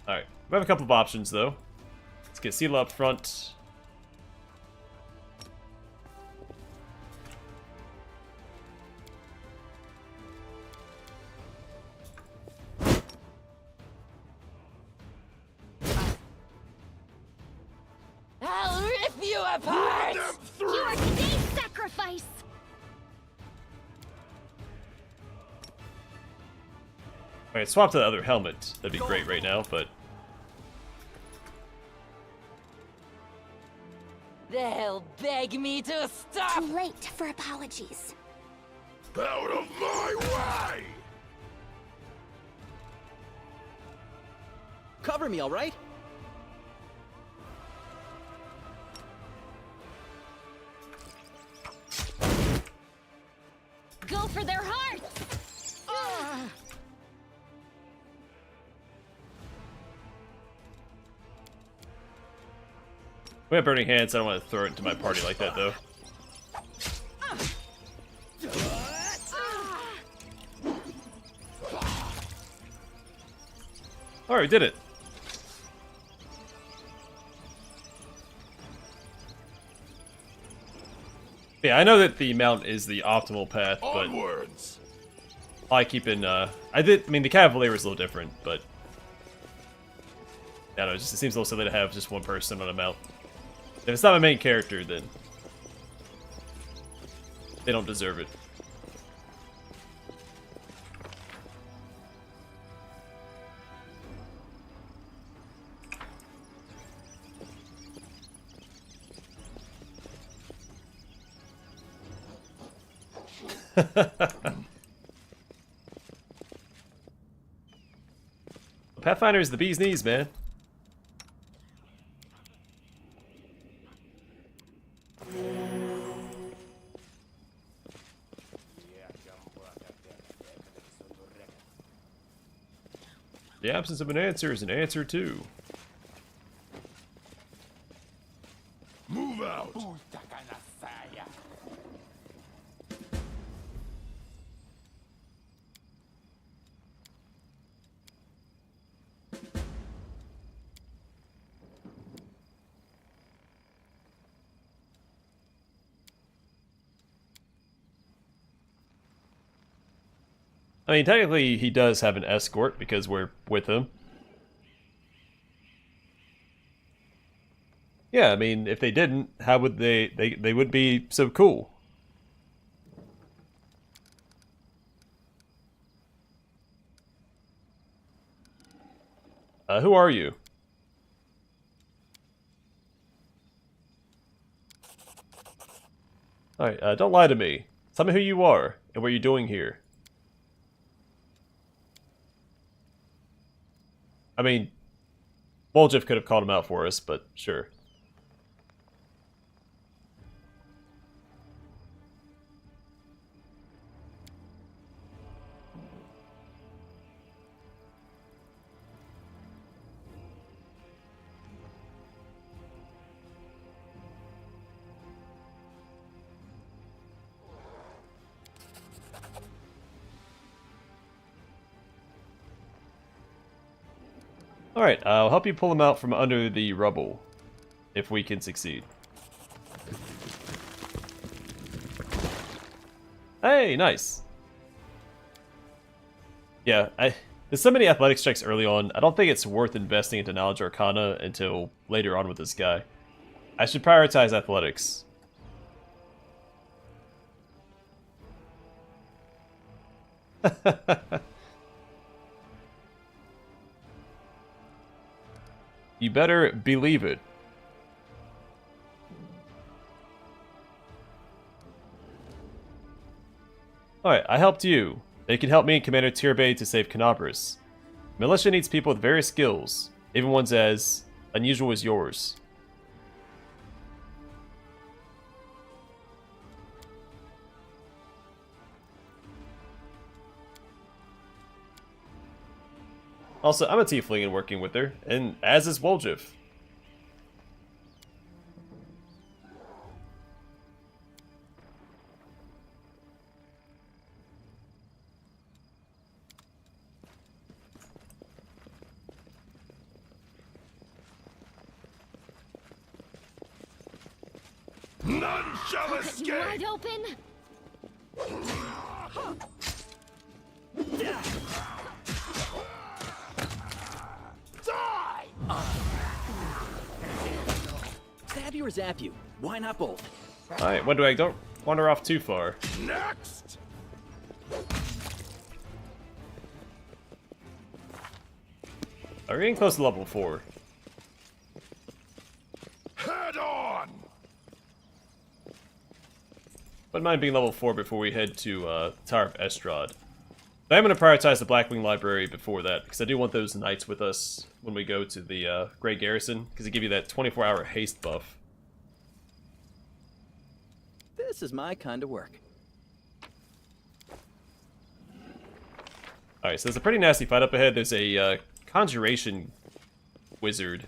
Alright. We have a couple of options, though. Let's get Sela up front.
you apart!
You are today's sacrifice!
Alright, swap to the other helmet. That'd be great right now, but...
They'll beg me to stop!
Too late for apologies.
Out of my way!
Cover me, all right?
Go for their hearts!
We have burning hands, I don't want to throw it into my party like that, though. Alright, we did it. Yeah, I know that the mount is the optimal path, but
Onwards!
I keep in, I mean, the Cavalier is a little different, but... I don't know, it seems a little silly to have just one person on a mount. If it's not my main character, then... they don't deserve it. Pathfinder is the bee's knees, man. The absence of an answer is an answer too.
Move out!
I mean, technically, he does have an escort because we're with him. Yeah, I mean, if they didn't, how would they would be so cool. Who are you? Alright, don't lie to me. Tell me who you are and what you're doing here. I mean, Voljev could have called him out for us, but sure. Alright, I'll help you pull him out from under the rubble, if we can succeed. Hey, nice! Yeah, there's so many athletics checks early on, I don't think it's worth investing into Knowledge Arcana until later on with this guy. I should prioritize athletics. You better believe it. Alright, I helped you. They can help me and Commander Tirabe to save Canabras. Militia needs people with various skills, even ones as unusual as yours. Also, I'm a tiefling and working with her, and as is Voljev.
None shall escape!
You wide open?
Stab your or zap you. Why not both?
Alright, when do I don't wander off too far?
Next!
We're getting close to level 4.
Head on!
Wouldn't mind being level 4 before we head to Tower of Estrad. But I'm going to prioritize the Blackwing Library before that, because I do want those knights with us when we go to the Great Garrison, because they give you that 24-hour haste buff.
This is my kind of work.
Alright, so there's a pretty nasty fight up ahead. There's a conjuration wizard.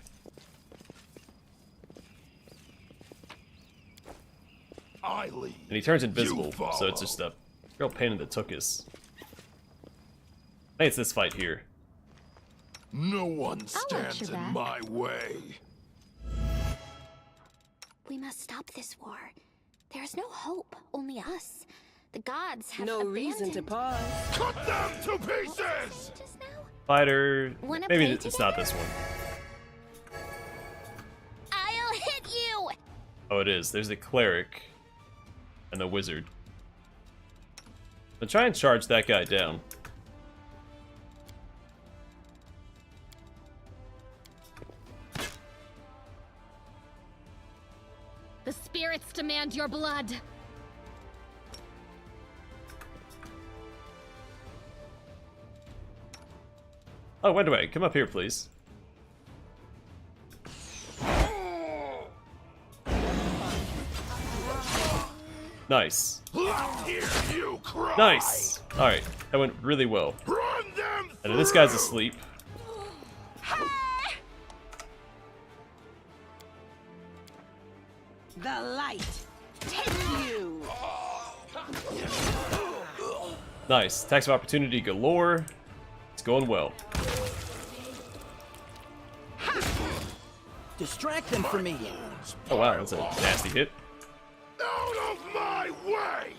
Eileen,
And he turns invisible, so it's just a real pain in the tuchus. I think it's this fight here.
no one
watch
stands
your
in
back.
my way.
We must stop this war. There is no hope, only us. The gods have
No reason to pause.
Cut them to pieces!
Just now?
Fighter...
Wanna
Maybe
play
it's not this one.
I'll hit you!
Oh, it is. There's a cleric and a wizard. I'll try and charge that guy down.
The spirits demand your blood.
Oh, Wendway, come up here, please. Nice.
Let's hear you cry!
Nice! Alright, that went really well.
Run them
And this guy's asleep.
The light. Take you.
Nice. Attacks of opportunity galore. It's going well.
Distract them from me.
Oh wow, that's a nasty hit.
Out of my way!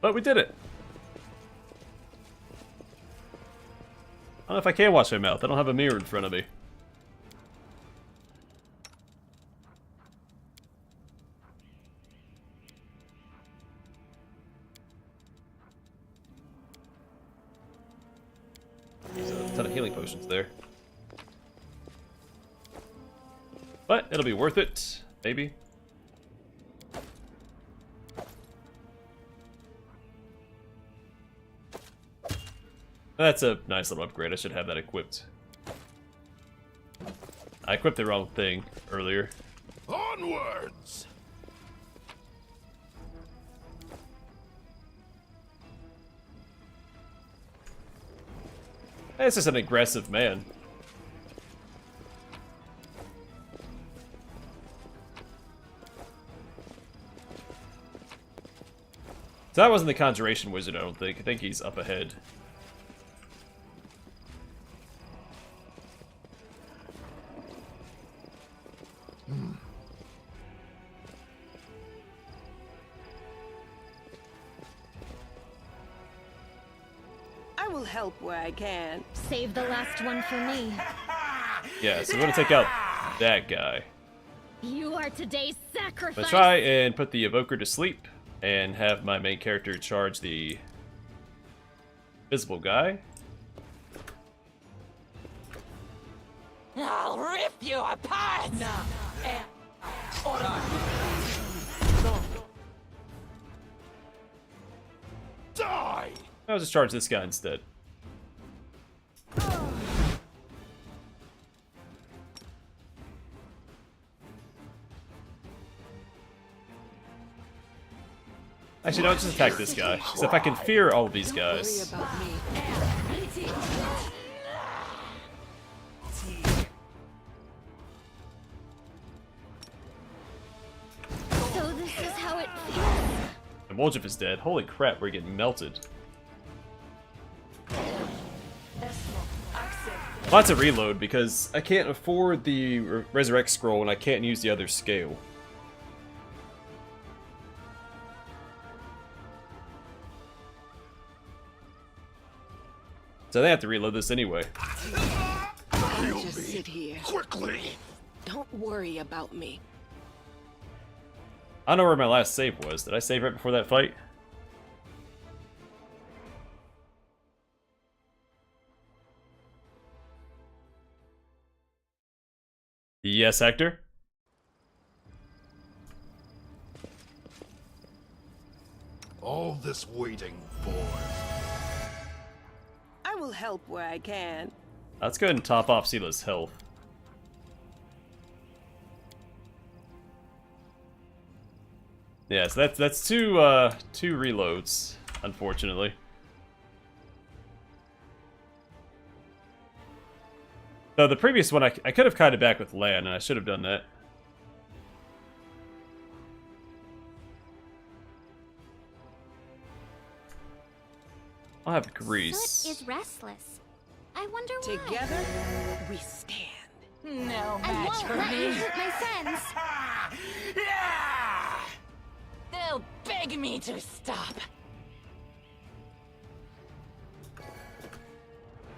But we did it. I don't know if I can wash my mouth. I don't have a mirror in front of me. There's a ton of healing potions there. But it'll be worth it, maybe. That's a nice little upgrade. I should have that equipped. I equipped the wrong thing earlier.
Onwards!
This is an aggressive man. So that wasn't the Conjuration Wizard, I don't think. I think he's up ahead.
I will help where I can.
Save the last one for me.
Yeah, so we're gonna take out that guy.
You are today's
I'm
sacrifice.
gonna try and put the Evoker to sleep and have my main character charge the visible guy.
I'll rip you apart!
Die!
I'll just charge this guy instead. Actually, no, just attack this guy. Because if I can fear all of these guys...
So this is how it feels.
And Woljif is dead. Holy crap, we're getting melted. Lots of reload because I can't afford the Resurrect Scroll and I can't use the other scale. So they have to reload this anyway.
just sit here.
Quickly!
Don't worry about me.
I don't know where my last save was. Did I save right before that fight? Yes, Hector?
All this waiting for.
I will help where I can.
Let's go ahead and top off Sila's health. Yeah, so that's two reloads, unfortunately. No, the previous one I could have kited back with Lan, and I should have done that. I'll have grease.
Soot is restless. I wonder why.
Together, we stand.
No
I
match
won't
for
let you
me.
hurt my friends.
They'll beg me to stop.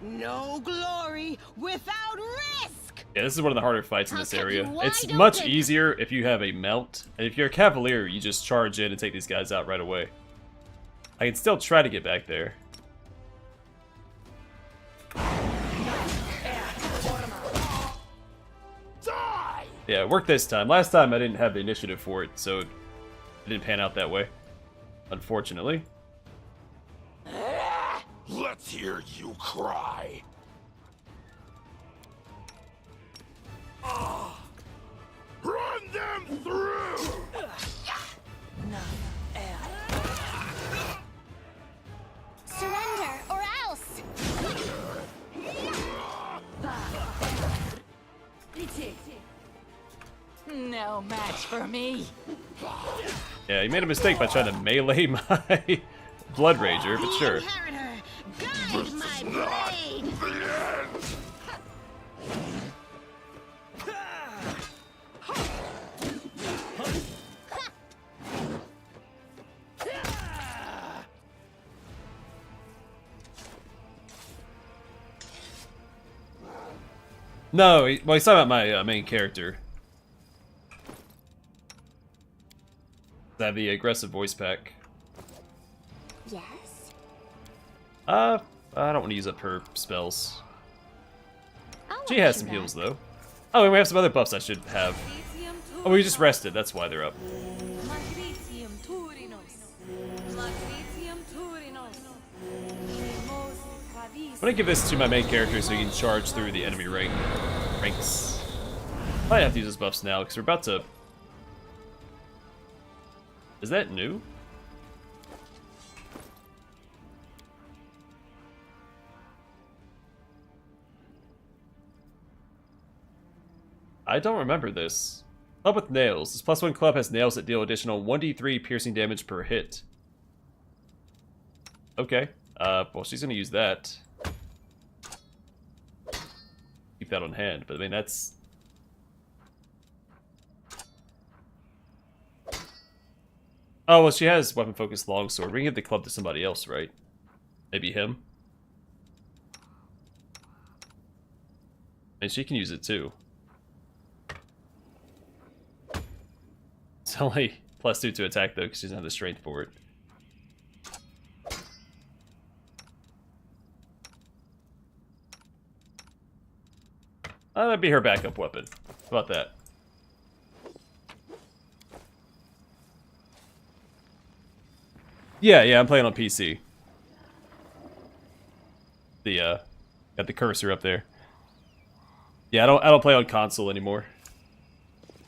No glory without risk!
Yeah, this is one of the harder fights in
I'll
this
cut
area.
you wide
It's much
open.
easier if you have a mount, and if you're a cavalier, you just charge in and take these guys out right away. I can still try to get back there. Yeah, it worked this time. Last time I didn't have the initiative for it, so it didn't pan out that way. Unfortunately.
Let's hear you cry. Run them through!
Surrender or else.
No match for me.
Yeah, you made a mistake by trying to melee my Blood Rager, but sure.
Inheritor, guide my blade.
No, well, he's talking about my main character. I have the aggressive voice pack.
Yes.
I don't want to use up her spells. She has some heals, though. Oh, and we have some other buffs I should have. Oh, we just rested. That's why they're up. I'm gonna give this to my main character so he can charge through the enemy ranks. I might have to use his buffs now because we're about to. Is that new? I don't remember this. Club with nails. This +1 club has nails that deal additional 1d3 piercing damage per hit. Okay. Well, she's gonna use that. Keep that on hand, but I mean, that's... Oh, well, she has weapon-focused longsword. We can give the club to somebody else, right? Maybe him? And she can use it, too. It's only +2 to attack, though, because she doesn't have the strength for it. That'd be her backup weapon. How about that? Yeah, I'm playing on PC. Got the cursor up there. Yeah, I don't play on console anymore.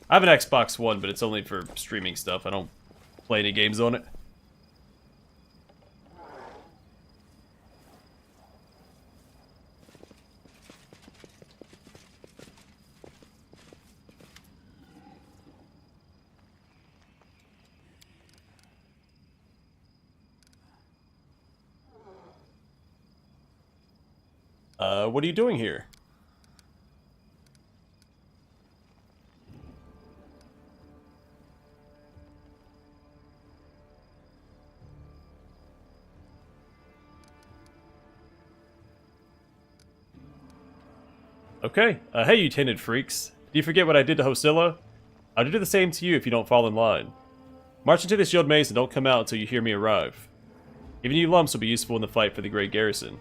I have an Xbox One, but it's only for streaming stuff. I don't play any games on it. What are you doing here? Okay. Hey, you tainted freaks. Do you forget what I did to Hosilla? I'll do the same to you if you don't fall in line. March into the shield maze and don't come out until you hear me arrive. Even you lumps will be useful in the fight for the Great Garrison.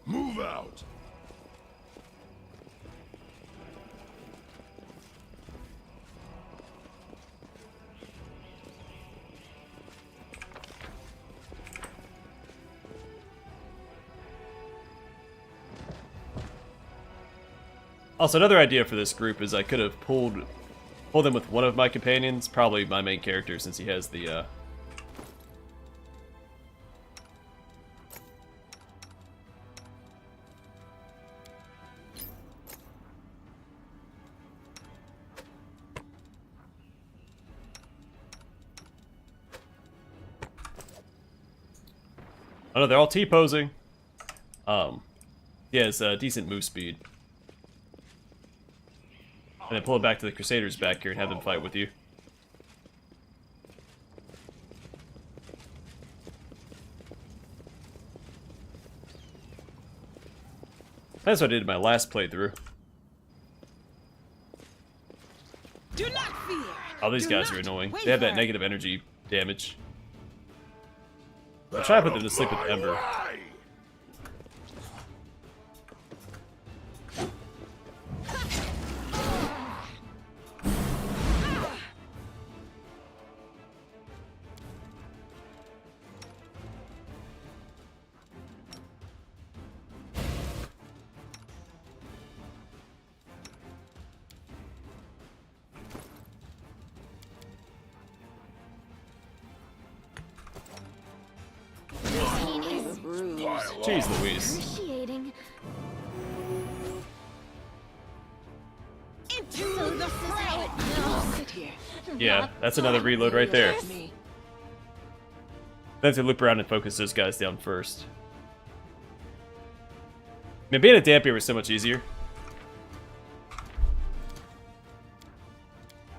Move out!
Also, another idea for this group is I could have pulled them with one of my companions, probably my main character, since he has the Oh no, they're all T-posing. He has decent move speed. And then pull it back to the Crusaders back here and have them fight with you. That's what I did in my last playthrough.
Do not fear.
Oh, these guys are annoying. They have that negative energy damage. I'll try to put them to sleep with Ember. Jeez Louise.
Appreciating.
Into the fray. Sit here.
Yeah, that's another reload right there. Then to loop around and focus those guys down first. I mean, being a Dampier was so much easier.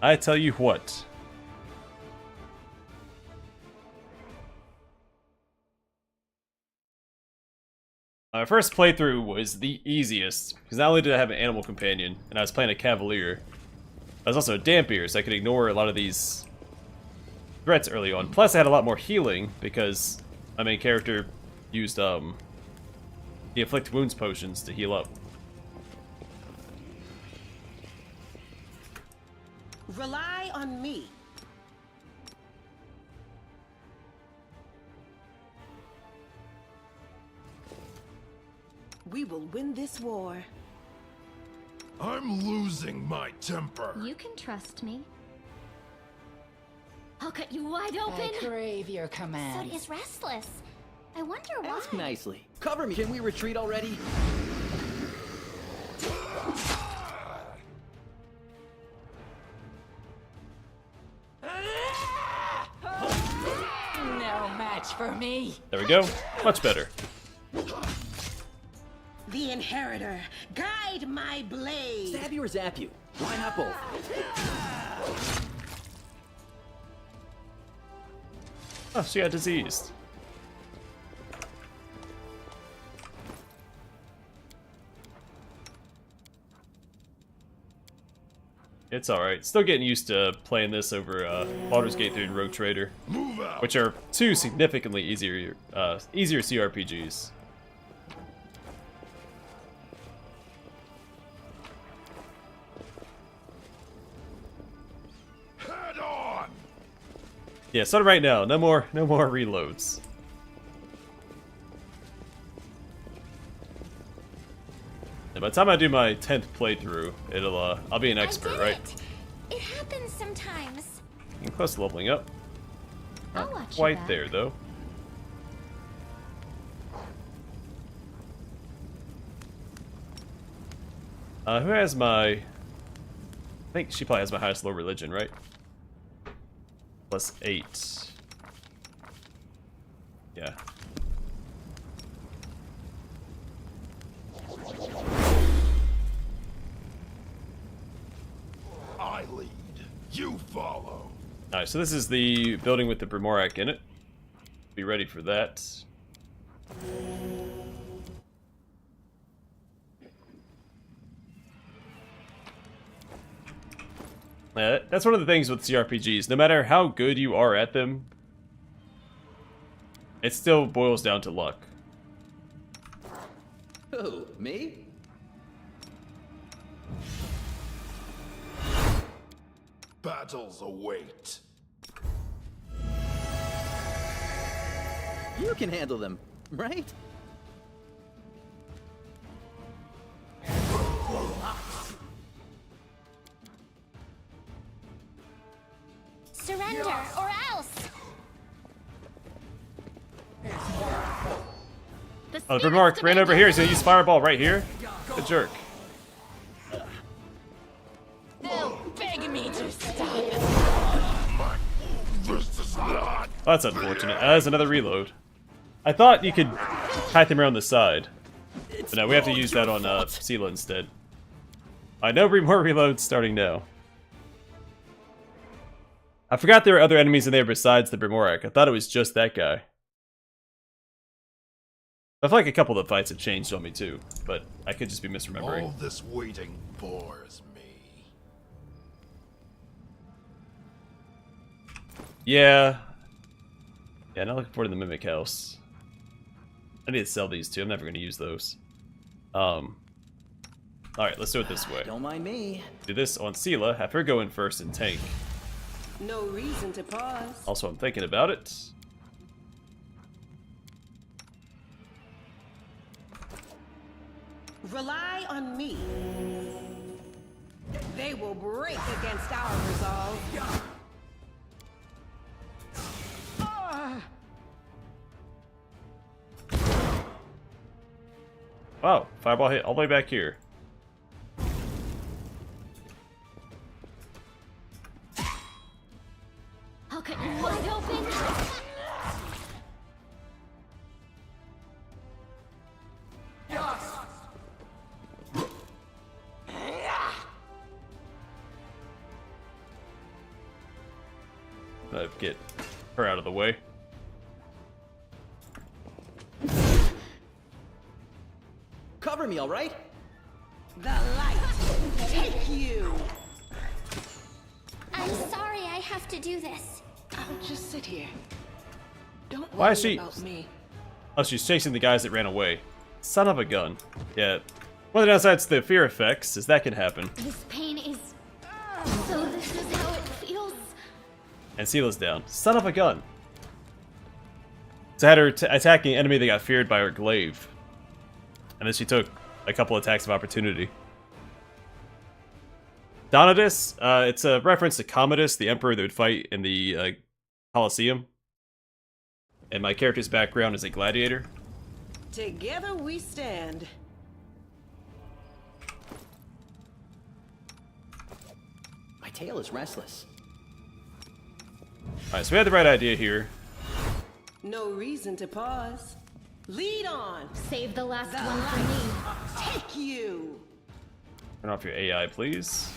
I tell you what. My first playthrough was the easiest, because not only did I have an animal companion, and I was playing a Cavalier, I was also a Dampier, so I could ignore a lot of these threats early on. Plus I had a lot more healing, because my main character used the Inflict Wounds potions to heal up.
Rely on me. We will win this war.
I'm losing my temper.
You can trust me. I'll cut you wide open.
I crave your command.
Sud is restless. I wonder why.
Ask nicely. Cover me. Can we retreat already?
No match for me.
There we go. Much better.
The Inheritor, guide my blade.
Stab you or zap you? Why not both?
Oh, she got diseased. It's alright. Still getting used to playing this over Baldur's Gate 3 and Rogue Trader, which are two significantly easier CRPGs.
Head on!
Yeah, starting right now. No more reloads. And by the time I do my 10th playthrough, I'll be an expert, right?
It happens sometimes.
Getting close to leveling up.
I'll
Not
watch you
quite
back.
there though. Who has my think she probably has my highest low religion, right? +8. Yeah.
I lead. You follow.
Alright, so this is the building with the Borac in it. Be ready for that. That's one of the things with CRPGs. No matter how good you are at them, it still boils down to luck.
Who, me?
Battles await.
You can handle them, right?
Surrender, or else!
Oh, the Borac ran over here. He's gonna use Fireball right here. Good jerk.
They'll beg me to stop.
This is not.
Oh, that's unfortunate. That's another reload. I thought you could kite them around the side. But no, we have to use that on Sela instead. I know more reloads starting now. I forgot there were other enemies in there besides the Borac. I thought it was just that guy. I feel like a couple of the fights have changed on me too, but I could just be misremembering.
All this waiting bores me.
Yeah. Yeah, not looking forward to the Mimic House. I need to sell these two. I'm never going to use those. Alright, let's do it this way.
Don't mind me.
Do this on Sela. Have her go in first and tank.
No reason to pause.
Also, I'm thinking about it.
Rely on me. They will break against our resolve.
Wow, Fireball hit all the way back here.
I'll cut you wide open.
Get her out of the way.
Cover me, all right?
The light take you.
I'm sorry I have to do this.
I'll just sit here. Don't
Why is
worry
she?
about me.
Oh, she's chasing the guys that ran away. Son of a gun. Yeah. One of the downsides to the fear effects is that can happen.
This pain is... So this is how it feels?
And Sela's down. Son of a gun. So I had her attacking an enemy that got feared by her glaive. And then she took a couple attacks of opportunity. Donatus, it's a reference to Commodus, the emperor that would fight in the Colosseum. And my character's background is a gladiator.
Together we stand.
My tail is restless.
Alright, so we had the right idea here.
No reason to pause. Lead on.
Save the last
The
one for me.
Take you.
Turn off your AI, please.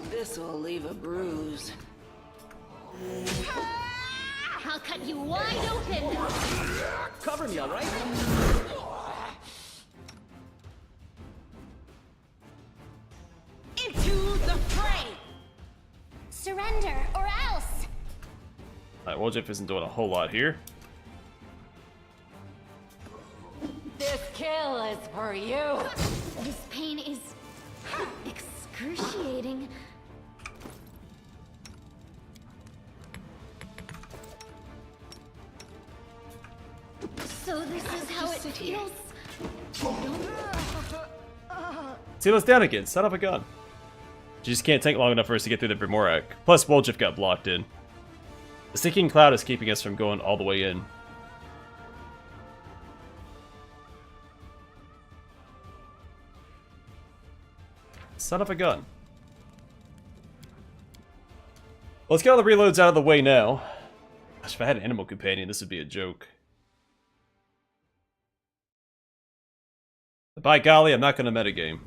This will leave a bruise.
I'll cut you wide open.
Cover me, all right?
Into the fray.
Surrender or else.
Alright, Woljif isn't doing a whole lot here.
This kill is for you.
This pain is excruciating. So this is how it feels.
Sela's down again, son of a gun. She just can't take long enough for us to get through the Borac. Plus, Woljif got blocked in. The sticking cloud is keeping us from going all the way in. Son of a gun. Let's get all the reloads out of the way now. Gosh, if I had an animal companion, this would be a joke. By golly, I'm not going to metagame.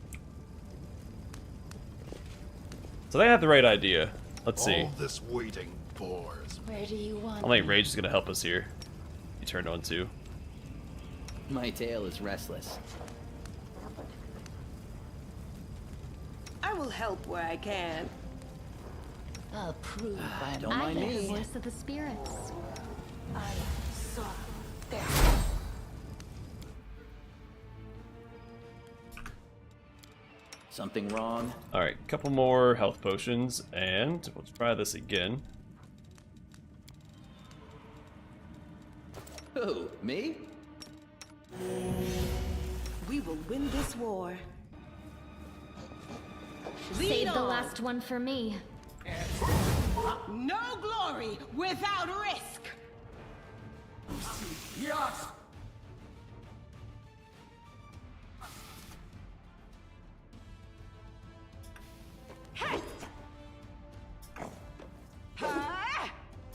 So they have the right idea. Let's see.
All this waiting bores.
Where do you want
I think Rage is going to help us here. He turned on too.
My tail is restless.
I will help where I can.
I'll prove I'm
Don't
I
mind
hear the
me.
voice of the spirits.
I saw there.
Something wrong?
Alright, couple more health potions, and we'll try this again.
Who? Me?
We will win this war.
Save the last one for me.
No glory without risk.
Yes!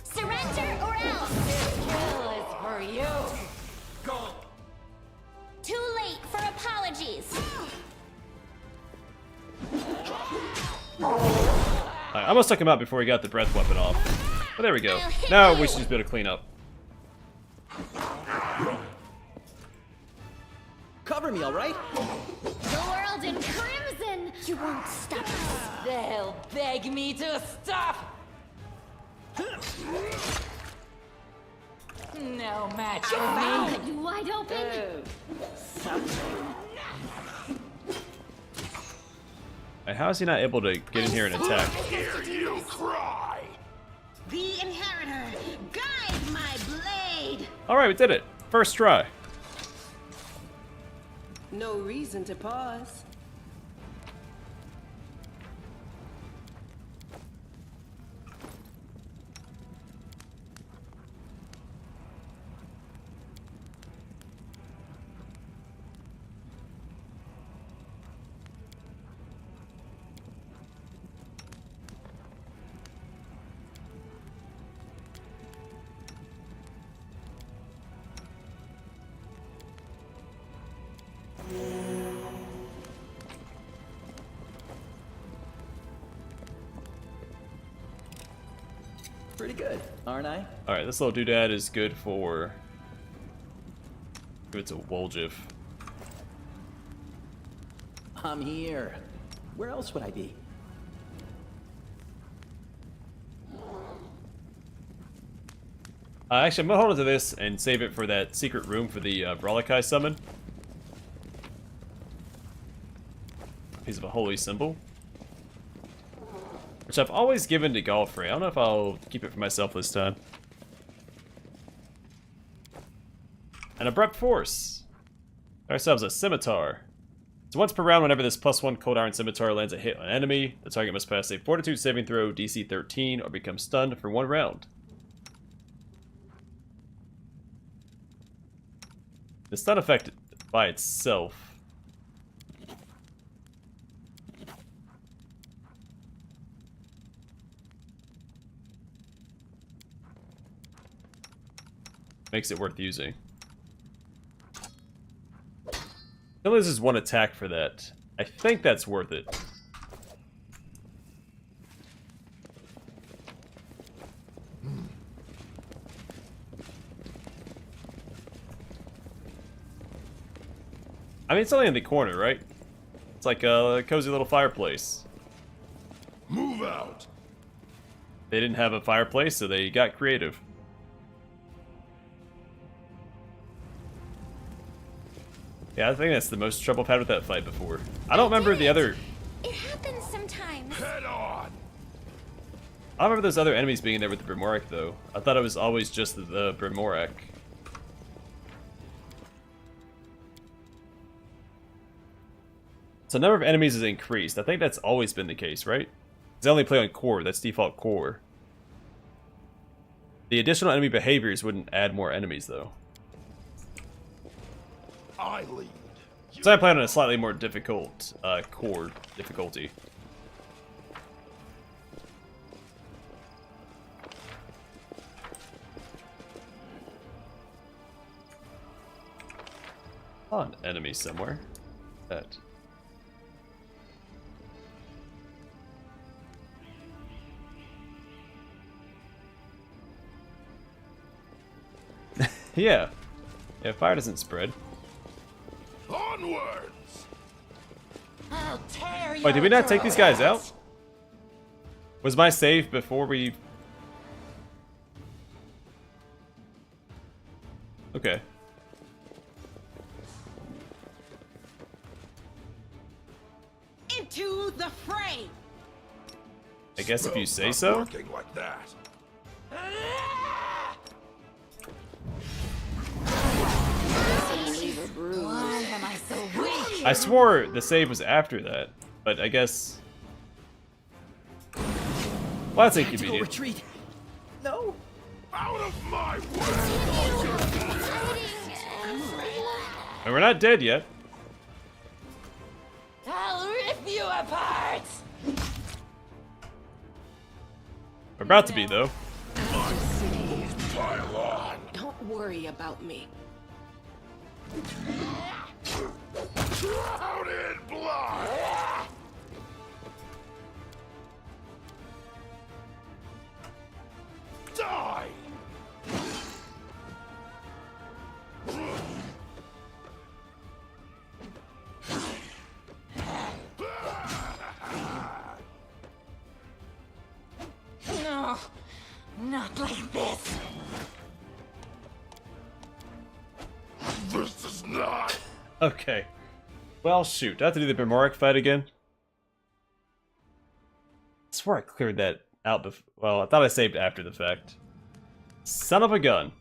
Surrender or else!
This kill is for you.
Go!
Too late for apologies.
I almost took him out before he got the breath weapon off. But there we go. Now we should just be able to clean up.
Cover me, all right?
The world in crimson! You won't stop us.
They'll beg me to stop. No match for me.
Cut you wide open.
And how is he not able to get in here and attack?
Hear you cry!
The inheritor, guide my blade.
Alright, we did it. First try.
No reason to pause.
Pretty good, aren't I?
Alright, this little doodad is good for... It's a Woljif.
I'm here. Where else would I be?
Actually, I'm gonna hold on to this and save it for that secret room for the Borac summon. Piece of a holy symbol. Which I've always given to Galfrey. I don't know if I'll keep it for myself this time. An abrupt force. Ourselves a scimitar. So once per round, whenever this +1 cold iron scimitar lands a hit on an enemy, the target must pass a fortitude saving throw DC 13 or become stunned for 1 round. The stun effect by itself makes it worth using. It loses 1 attack for that. I think that's worth it. I mean, it's only in the corner, right? It's like a cozy little fireplace.
Move out!
They didn't have a fireplace, so they got creative. Yeah, I think that's the most trouble I've had with that fight before. I don't remember the other...
It happens sometimes.
Head on!
I don't remember those other enemies being there with the Borac, though. I thought it was always just the Borac. So number of enemies is increased. I think that's always been the case, right? Because I only play on core. That's default core. The additional enemy behaviors wouldn't add more enemies, though.
I lead.
So I plan on a slightly more difficult core difficulty. On enemy somewhere. That. Yeah. Yeah, fire doesn't spread.
Onwards!
I'll tear
Wait, did we not take these guys out? Was my save before we... Okay.
Into the fray!
I guess if you say so.
Working like that.
Why am I so weak?
I swore the save was after that, but I guess... Well, that's inconvenient.
Retreat. No.
Out of my way!
And we're not dead yet.
I'll rip you apart!
We're about to be, though.
Pile on!
Don't worry about me.
Drown in blood! Die!
No, not like this.
This is not...
Okay. Well, shoot. Do I have to do the Borac fight again? I swear I cleared that out before. Well, I thought I saved after the fact. Son of a gun.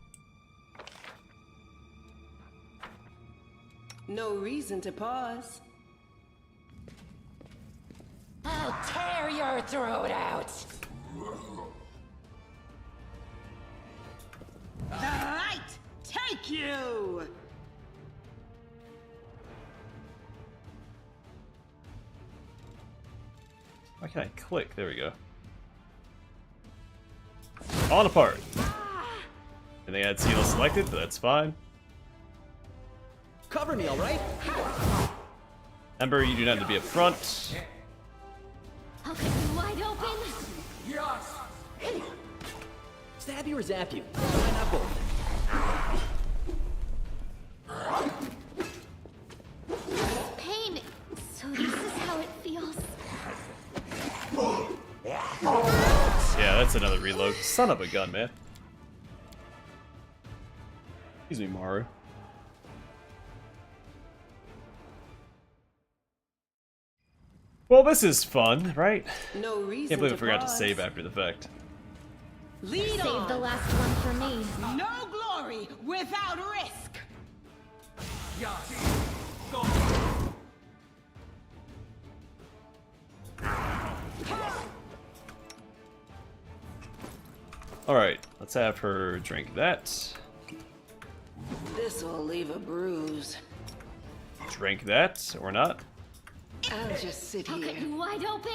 No reason to pause.
I'll tear your throat out.
The light take you!
Why can't I click? There we go. Falling apart. And they had seal selected, but that's fine.
Cover me, all right?
Ember, you do not need to be up front.
I'll cut you wide open.
Stab you or zap you? Why not both?
Pain. So this is how it feels.
Yeah, that's another reload. Son of a gun, man. Excuse me, Maru. Well, this is fun, right?
No reason
Can't believe I
to
forgot to
pause.
save after the fact.
Lead
Save
on!
the last one for me.
No glory without risk!
Alright, let's have her drink that.
This'll leave a bruise.
Drink that, or not.
I'll just sit
I'll cut
here.
you wide open.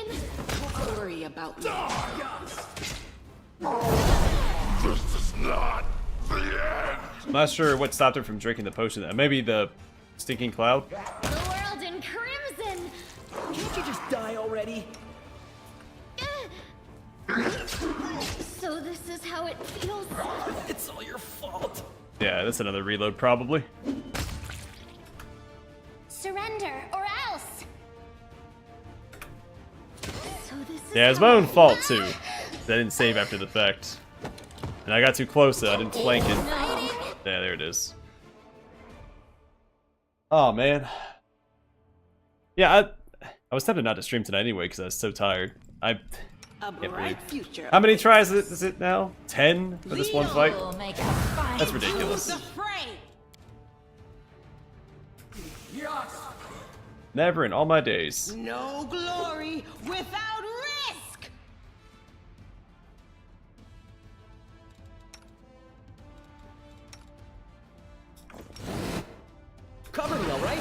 Don't worry about me.
This is not the end!
I'm not sure what stopped her from drinking the potion. Maybe the stinking cloud?
The world in crimson.
Can't you just die already?
So this is how it feels.
It's all your fault.
Yeah, that's another reload, probably.
Surrender or else.
So this is
Yeah, it's my own fault, too. I didn't save after the fact. And I got too close, so I didn't flank it. Yeah, there it is. Oh, man. Yeah, I was tempted not to stream tonight anyway, because I was so tired.
A
Can't believe.
bright future.
How many tries is it now? 10 for this one fight?
We'll make a fine
That's ridiculous.
The fray!
Never in all my days.
No glory without risk!
Cover me, all right?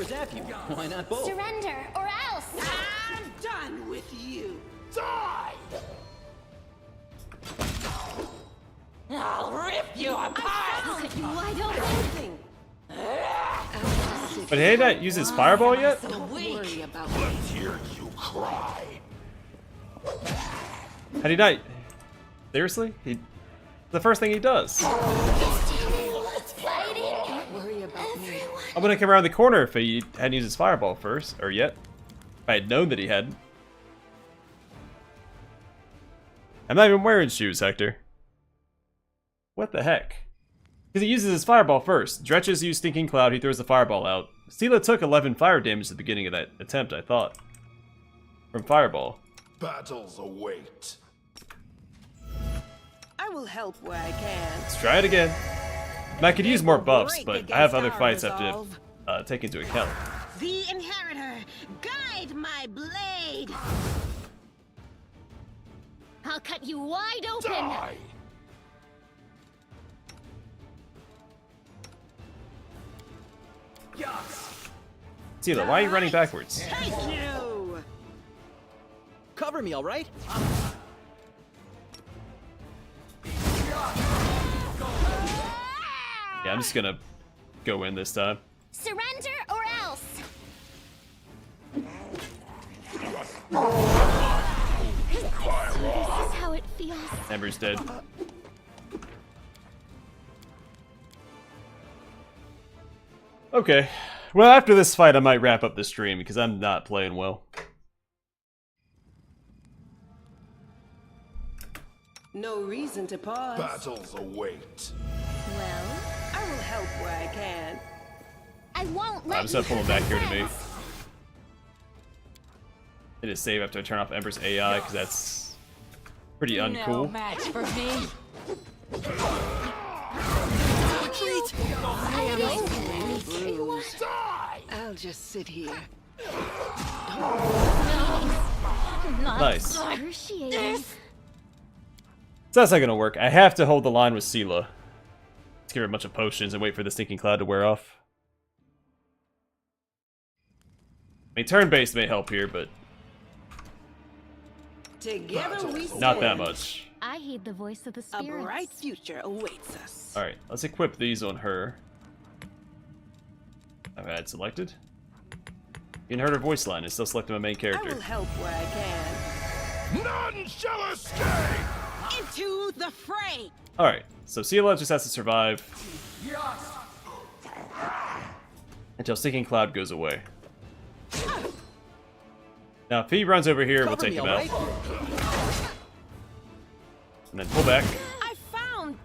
zap you. Why not both?
Surrender or else.
I'm done with you.
Die!
I'll rip you apart!
Cut you wide open.
But he had not used his fireball yet?
Don't worry about
Let's hear you cry.
Had he not? Seriously? The first thing he does.
Don't worry about me.
I'm gonna come around the corner if he hadn't used his fireball first, or yet. If I had known that he hadn't. I'm not even wearing shoes, Hector. What the heck? Because he uses his fireball first. Dretches use Stinking Cloud, he throws the fireball out. Sela took 11 fire damage at the beginning of that attempt, I thought. From fireball.
Battles await.
I will help where I can.
Let's try it again. And I could use more buffs, but I have other fights I have to take into account.
The Inheritor, guide my blade.
I'll cut you wide open.
Die!
Sela, why are you running backwards?
Thank you.
Cover me, all right?
Yeah, I'm just gonna go in this time.
Surrender or else.
This is how it feels.
Ember's dead. Okay. Well, after this fight, I might wrap up the stream because I'm not playing well.
No reason to pause.
Battles await.
Well,
I will help where I can.
I won't let
I'm just
you
gonna pull him
hurt
back here to me.
friends.
Hit a save after I turn off Ember's AI because that's pretty uncool.
match for me.
I'll just sit here.
Nice.
excruciating.
So that's not gonna work. I have to hold the line with Sela. Let's give her a bunch of potions and wait for the Stinking Cloud to wear off. I mean, turn-based may help here, but
Together we
not that
stand.
much.
I heed the voice of the
A
spirits.
bright future awaits us.
Alright, let's equip these on her. I've had selected. You can heard her voice line. It's still selected my main
I
character.
will help where I can.
None shall escape!
Into the fray!
Alright, so Sela just has to survive until Stinking Cloud goes away. Now, if he runs over here, we'll take him out. And then pull back.
I found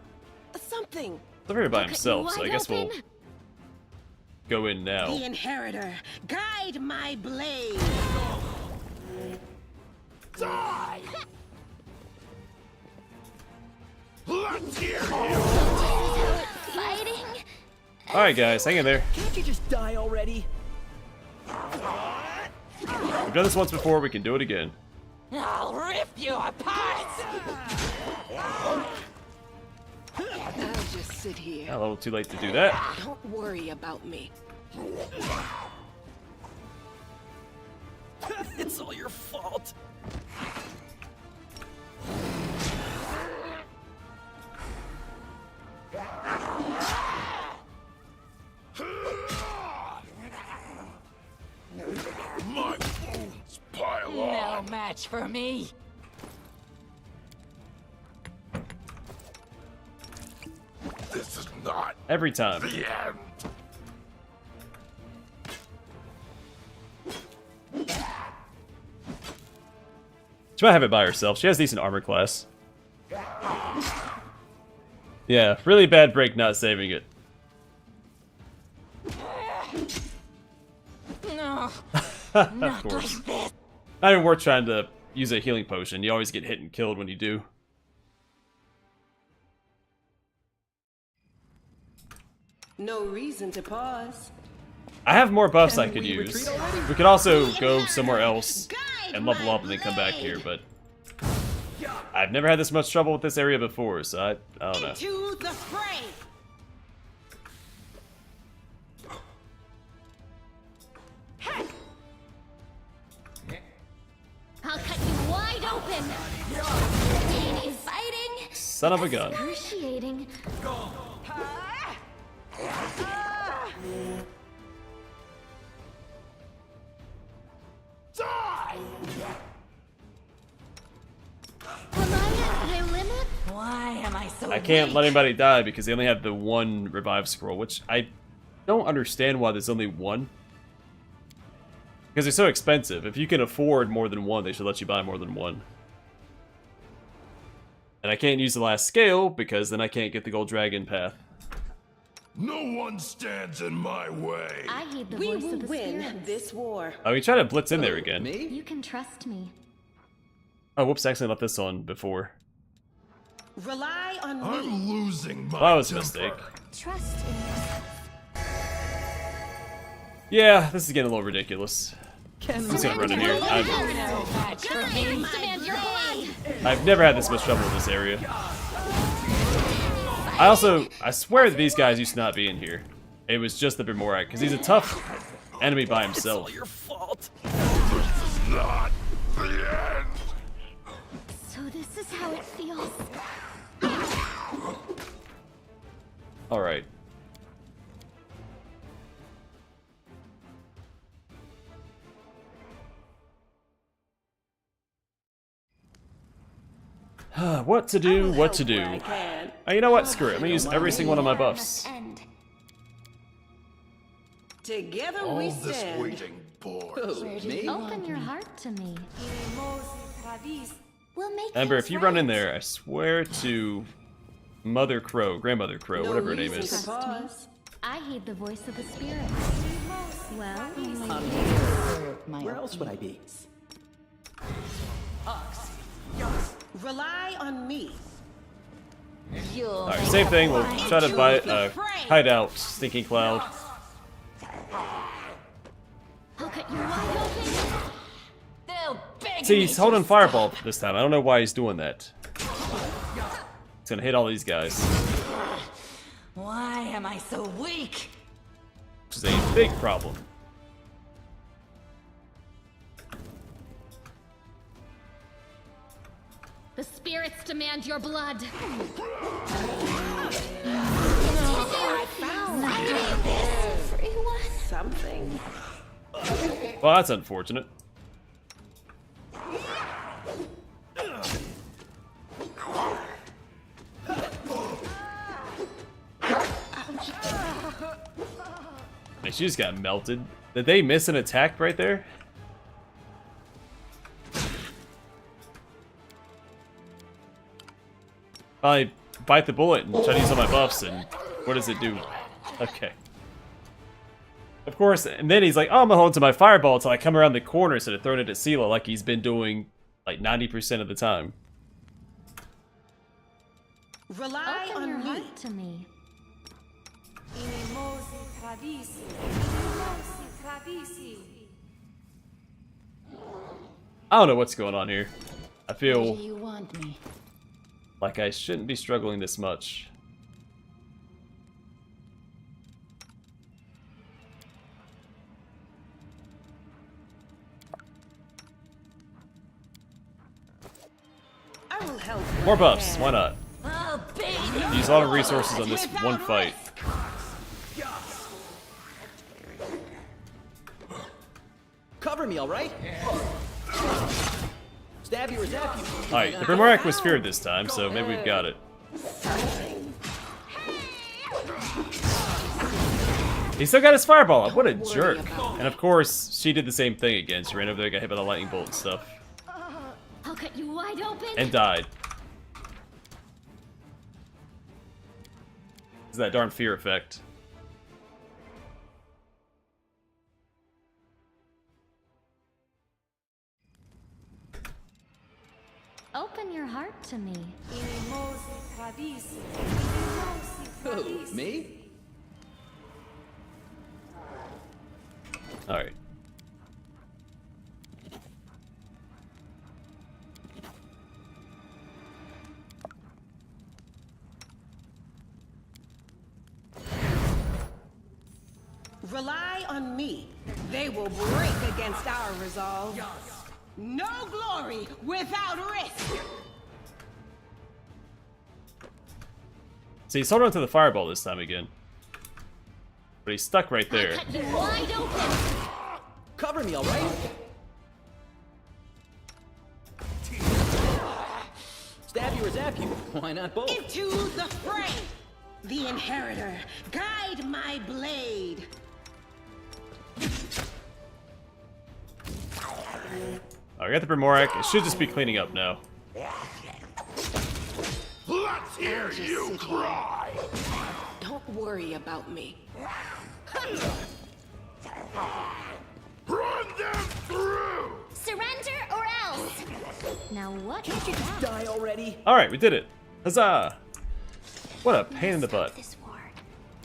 something.
He's over here by himself, so I guess we'll go in now.
The Inheritor, guide my blade.
Die! Let's hear you!
Fighting.
Alright, guys, hang in there.
Can't you just die already?
We've done this once before, we can do it again.
I'll rip you apart!
I'll just sit here.
A little too late to do that.
Don't worry about me.
It's all your fault.
My wounds pile
No
on.
match for me.
This is not
Every time.
the end.
She might have it by herself. She has decent armor class. Yeah, really bad break not saving it.
No,
Of
not
course.
like this.
Not even worth trying to use a healing potion. You always get hit and killed when you do.
No reason to pause.
I have more buffs I
Can
could
we
use.
retreat already?
We could also go somewhere else
Guide
and level
my
up and then come back
blade.
here, but I've never had this much trouble with this area before, so I don't know.
Into the fray.
Son of a gun.
Excruciating. Am I at my limit?
Why am I so
I can't
weak?
let anybody die because they only have the one revive scroll, which I don't understand why there's only one. Because they're so expensive. If you can afford more than one, they should let you buy more than one. And I can't use the last scale because then I can't get the gold dragon path.
No one stands in my way.
I heed the
We
voice
will
of the
win
spirits.
this war.
Oh, we tried to blitz in there again.
Me?
You can trust me.
Oh, whoops, I actually left this on before.
Rely on me.
I'm losing my
Well, that was a
temper.
Trust in yourself.
Yeah, this is getting a little ridiculous. I'm just gonna run in here.
Demand your blood.
I've never had this much trouble in this area. I swear that these guys used to not be in here. It was just the Borac, because he's a tough enemy by himself.
Your fault.
This is not the end.
So this is how it feels.
Alright. What to do, what to do. You know what? Screw it. I'm gonna use every single one of my buffs.
End.
Together
All
we
this
stand.
waiting bores.
Me?
Open your heart to me. We'll make
Ember,
things
if you run in
right.
there, I swear to Mother Crow, Grandmother Crow,
No
whatever her name
reason
is.
to pause.
I heed the voice of the spirits. Well,
Where else would I be?
Rely on me.
Alright, same thing. We'll try to hide out Stinking Cloud.
I'll cut you wide open.
They'll beg
See,
me
he's
to
holding
stop.
Fireball this time. I don't know why he's doing that. He's gonna hit all these guys,
Why am I so weak?
which is a big problem.
The spirits demand your blood.
Something.
Well, that's unfortunate. Man, she just got melted. Did they miss an attack right there? I bite the bullet and try to use all my buffs, and what does it do? Okay. Of course, and then he's like, oh, I'm gonna hold to my fireball until I come around the corner instead of throwing it at Sela like he's been doing like 90% of the time.
Rely
Open your
on me.
heart to me.
I don't know what's going on here. I
Where
feel
do you want me?
like I shouldn't be struggling this much.
I will help.
More buffs, why not?
Oh, baby!
Use a lot of resources on this one fight.
Cover me, all right? Stab you or zap you.
Alright, the Borac was feared this time, so maybe we've got it. He still got his fireball up, what a jerk. And of course, she did the same thing again. She ran over there, got hit by the lightning bolt and stuff.
I'll cut you wide open.
And died. It's that darn fear effect.
Open your heart to me.
Who, me?
Alright.
Rely on me. They will break against our resolve. No glory without risk.
So he's holding on to the fireball this time again. But he's stuck right there.
Cut you wide open.
Cover me, all right? Stab you or zap you? Why not both?
Into the fray! The Inheritor, guide my blade!
I got the Borac. It should just be cleaning up now.
Let's hear you cry!
Don't worry about me.
Run them through!
Surrender or else. Now what did you do?
Die already?
Alright, we did it. Huzzah! What a pain in the butt.
This war.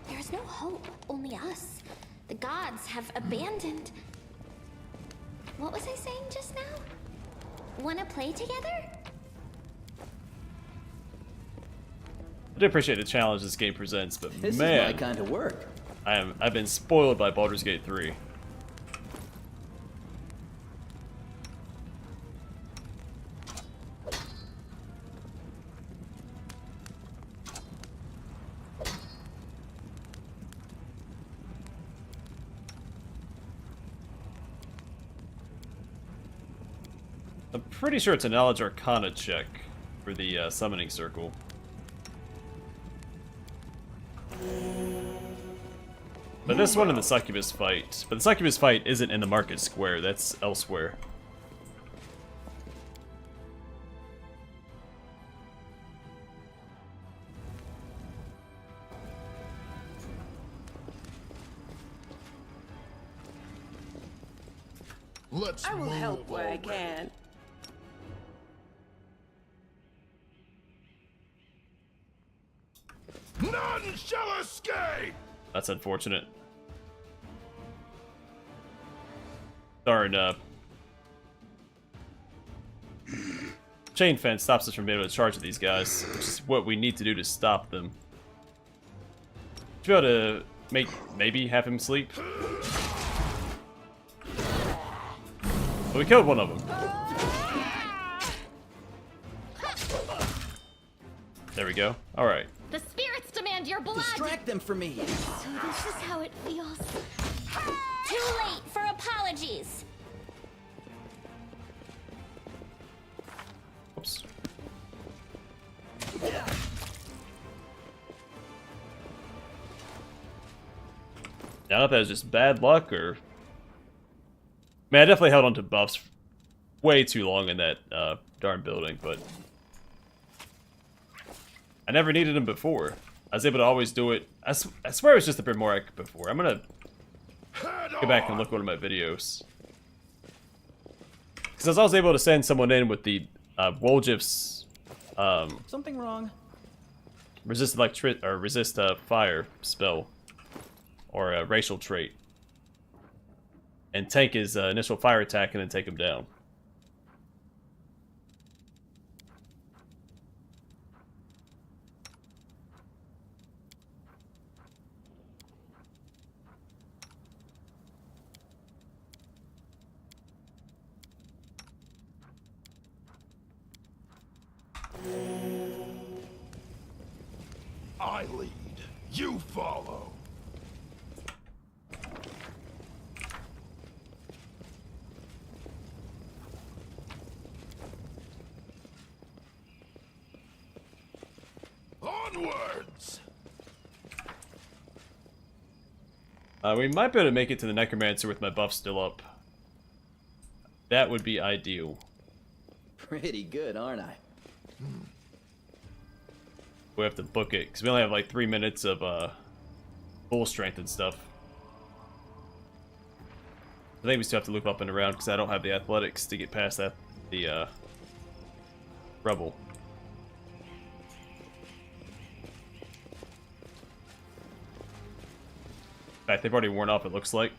There is no hope. Only us. The gods have abandoned. What was I saying just now? Wanna play together?
I do appreciate the challenge this game presents, but
This
man,
is my kind of work.
I've been spoiled by Baldur's Gate 3. I'm pretty sure it's a Knowledge Arcana check for the summoning circle. But this one in the Succubus fight. But the Succubus fight isn't in the Market Square, that's elsewhere.
Let's
I will
move
help where I
already.
can.
None shall escape!
That's unfortunate. Darn, chain fence stops us from being able to charge at these guys, which is what we need to do to stop them. Should be able to maybe have him sleep. But we killed one of them. There we go. Alright.
The spirits demand your blood.
Distract them from me.
So this is how it feels. Too late for apologies.
Oops. I don't know if that was just bad luck or... Man, I definitely held on to buffs way too long in that darn building, but... I never needed them before. I was able to always do it. I swear it was just the Borac before. I'm gonna go back and look at one of my videos. Because I was always able to send someone in with the Woljif's
Something wrong?
resist resist fire spell or a racial trait, and tank his initial fire attack and then take him down.
I lead, you follow. Onwards!
We might be able to make it to the Necromancer with my buff still up. That would be ideal.
Pretty good, aren't I?
We have to book it, because we only have like 3 minutes of full strength and stuff. I think we still have to loop up and around, because I don't have the athletics to get past that, the rubble. In fact, they've already worn off, it looks like.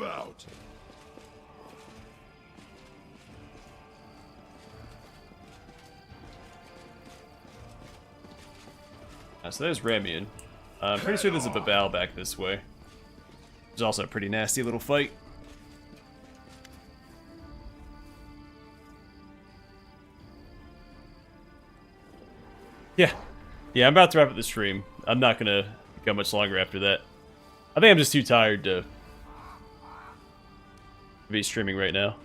out.
So there's Ramian. I'm pretty sure there's a Babao back this way. There's also a pretty nasty little fight. Yeah. Yeah, I'm about to wrap up the stream. I'm not gonna go much longer after that. I think I'm just too tired to be streaming right now.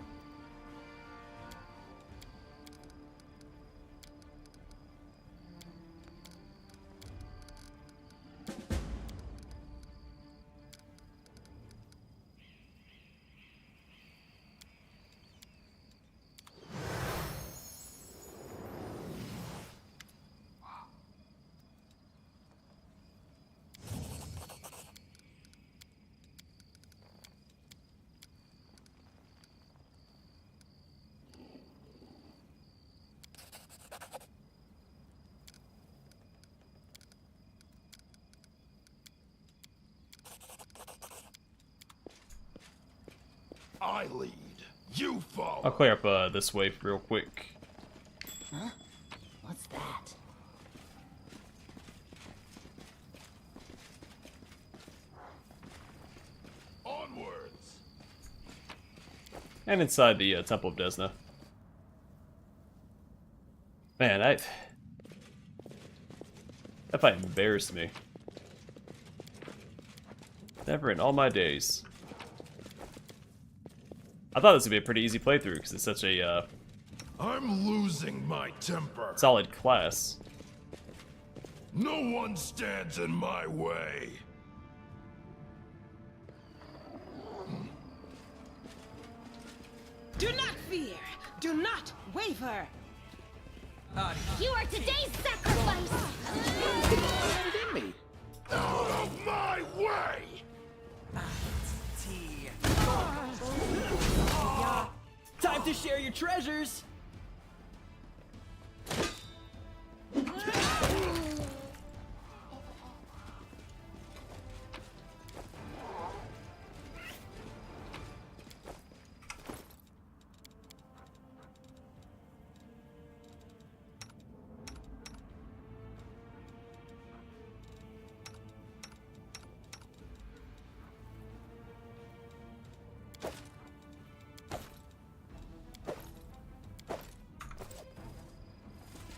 I lead. You follow.
I'll clear up this way real quick.
Huh? What's that?
Onwards.
And inside the Temple of Desna. Man, that fight embarrassed me. Never in all my days. I thought this would be a pretty easy playthrough because it's such a
I'm losing my temper.
solid class.
No one stands in my way.
Do not fear. Do not waver.
You are today's sacrifice!
Me.
Out of my way!
Time to share your treasures.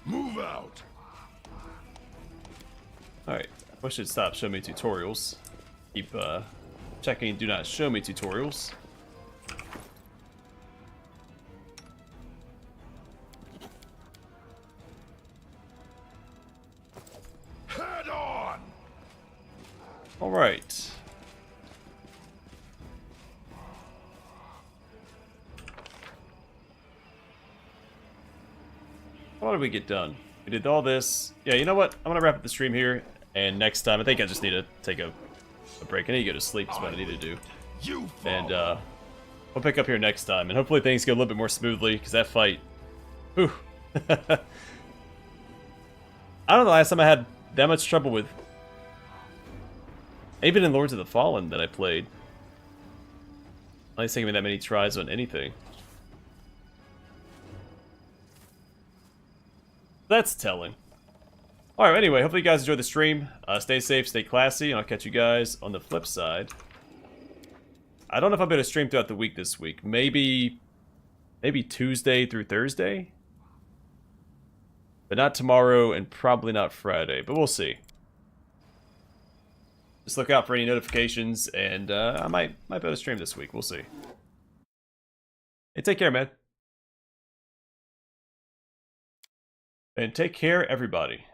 Move out.
Alright, I should stop showing me tutorials. Keep checking do not show me tutorials.
Head on.
Alright. What did we get done? We did all this. Yeah, you know what? I'm gonna wrap up the stream here, and next time I think I just need to take a break. I need to go to sleep is what I need to do.
You
And we'll pick up here next time, and hopefully things go a little bit more smoothly, because that fight, whew. I don't know the last time I had that much trouble with, even in Lords of the Fallen that I played. At least taking me that many tries on anything. That's telling. Alright, anyway, hopefully you guys enjoyed the stream. Stay safe, stay classy, and I'll catch you guys on the flip side. I don't know if I'm going to stream throughout the week this week. Maybe Tuesday through Thursday? But not tomorrow, and probably not Friday, but we'll see. Just look out for any notifications, and I might be able to stream this week. We'll see. Hey, take care, man. And take care, everybody.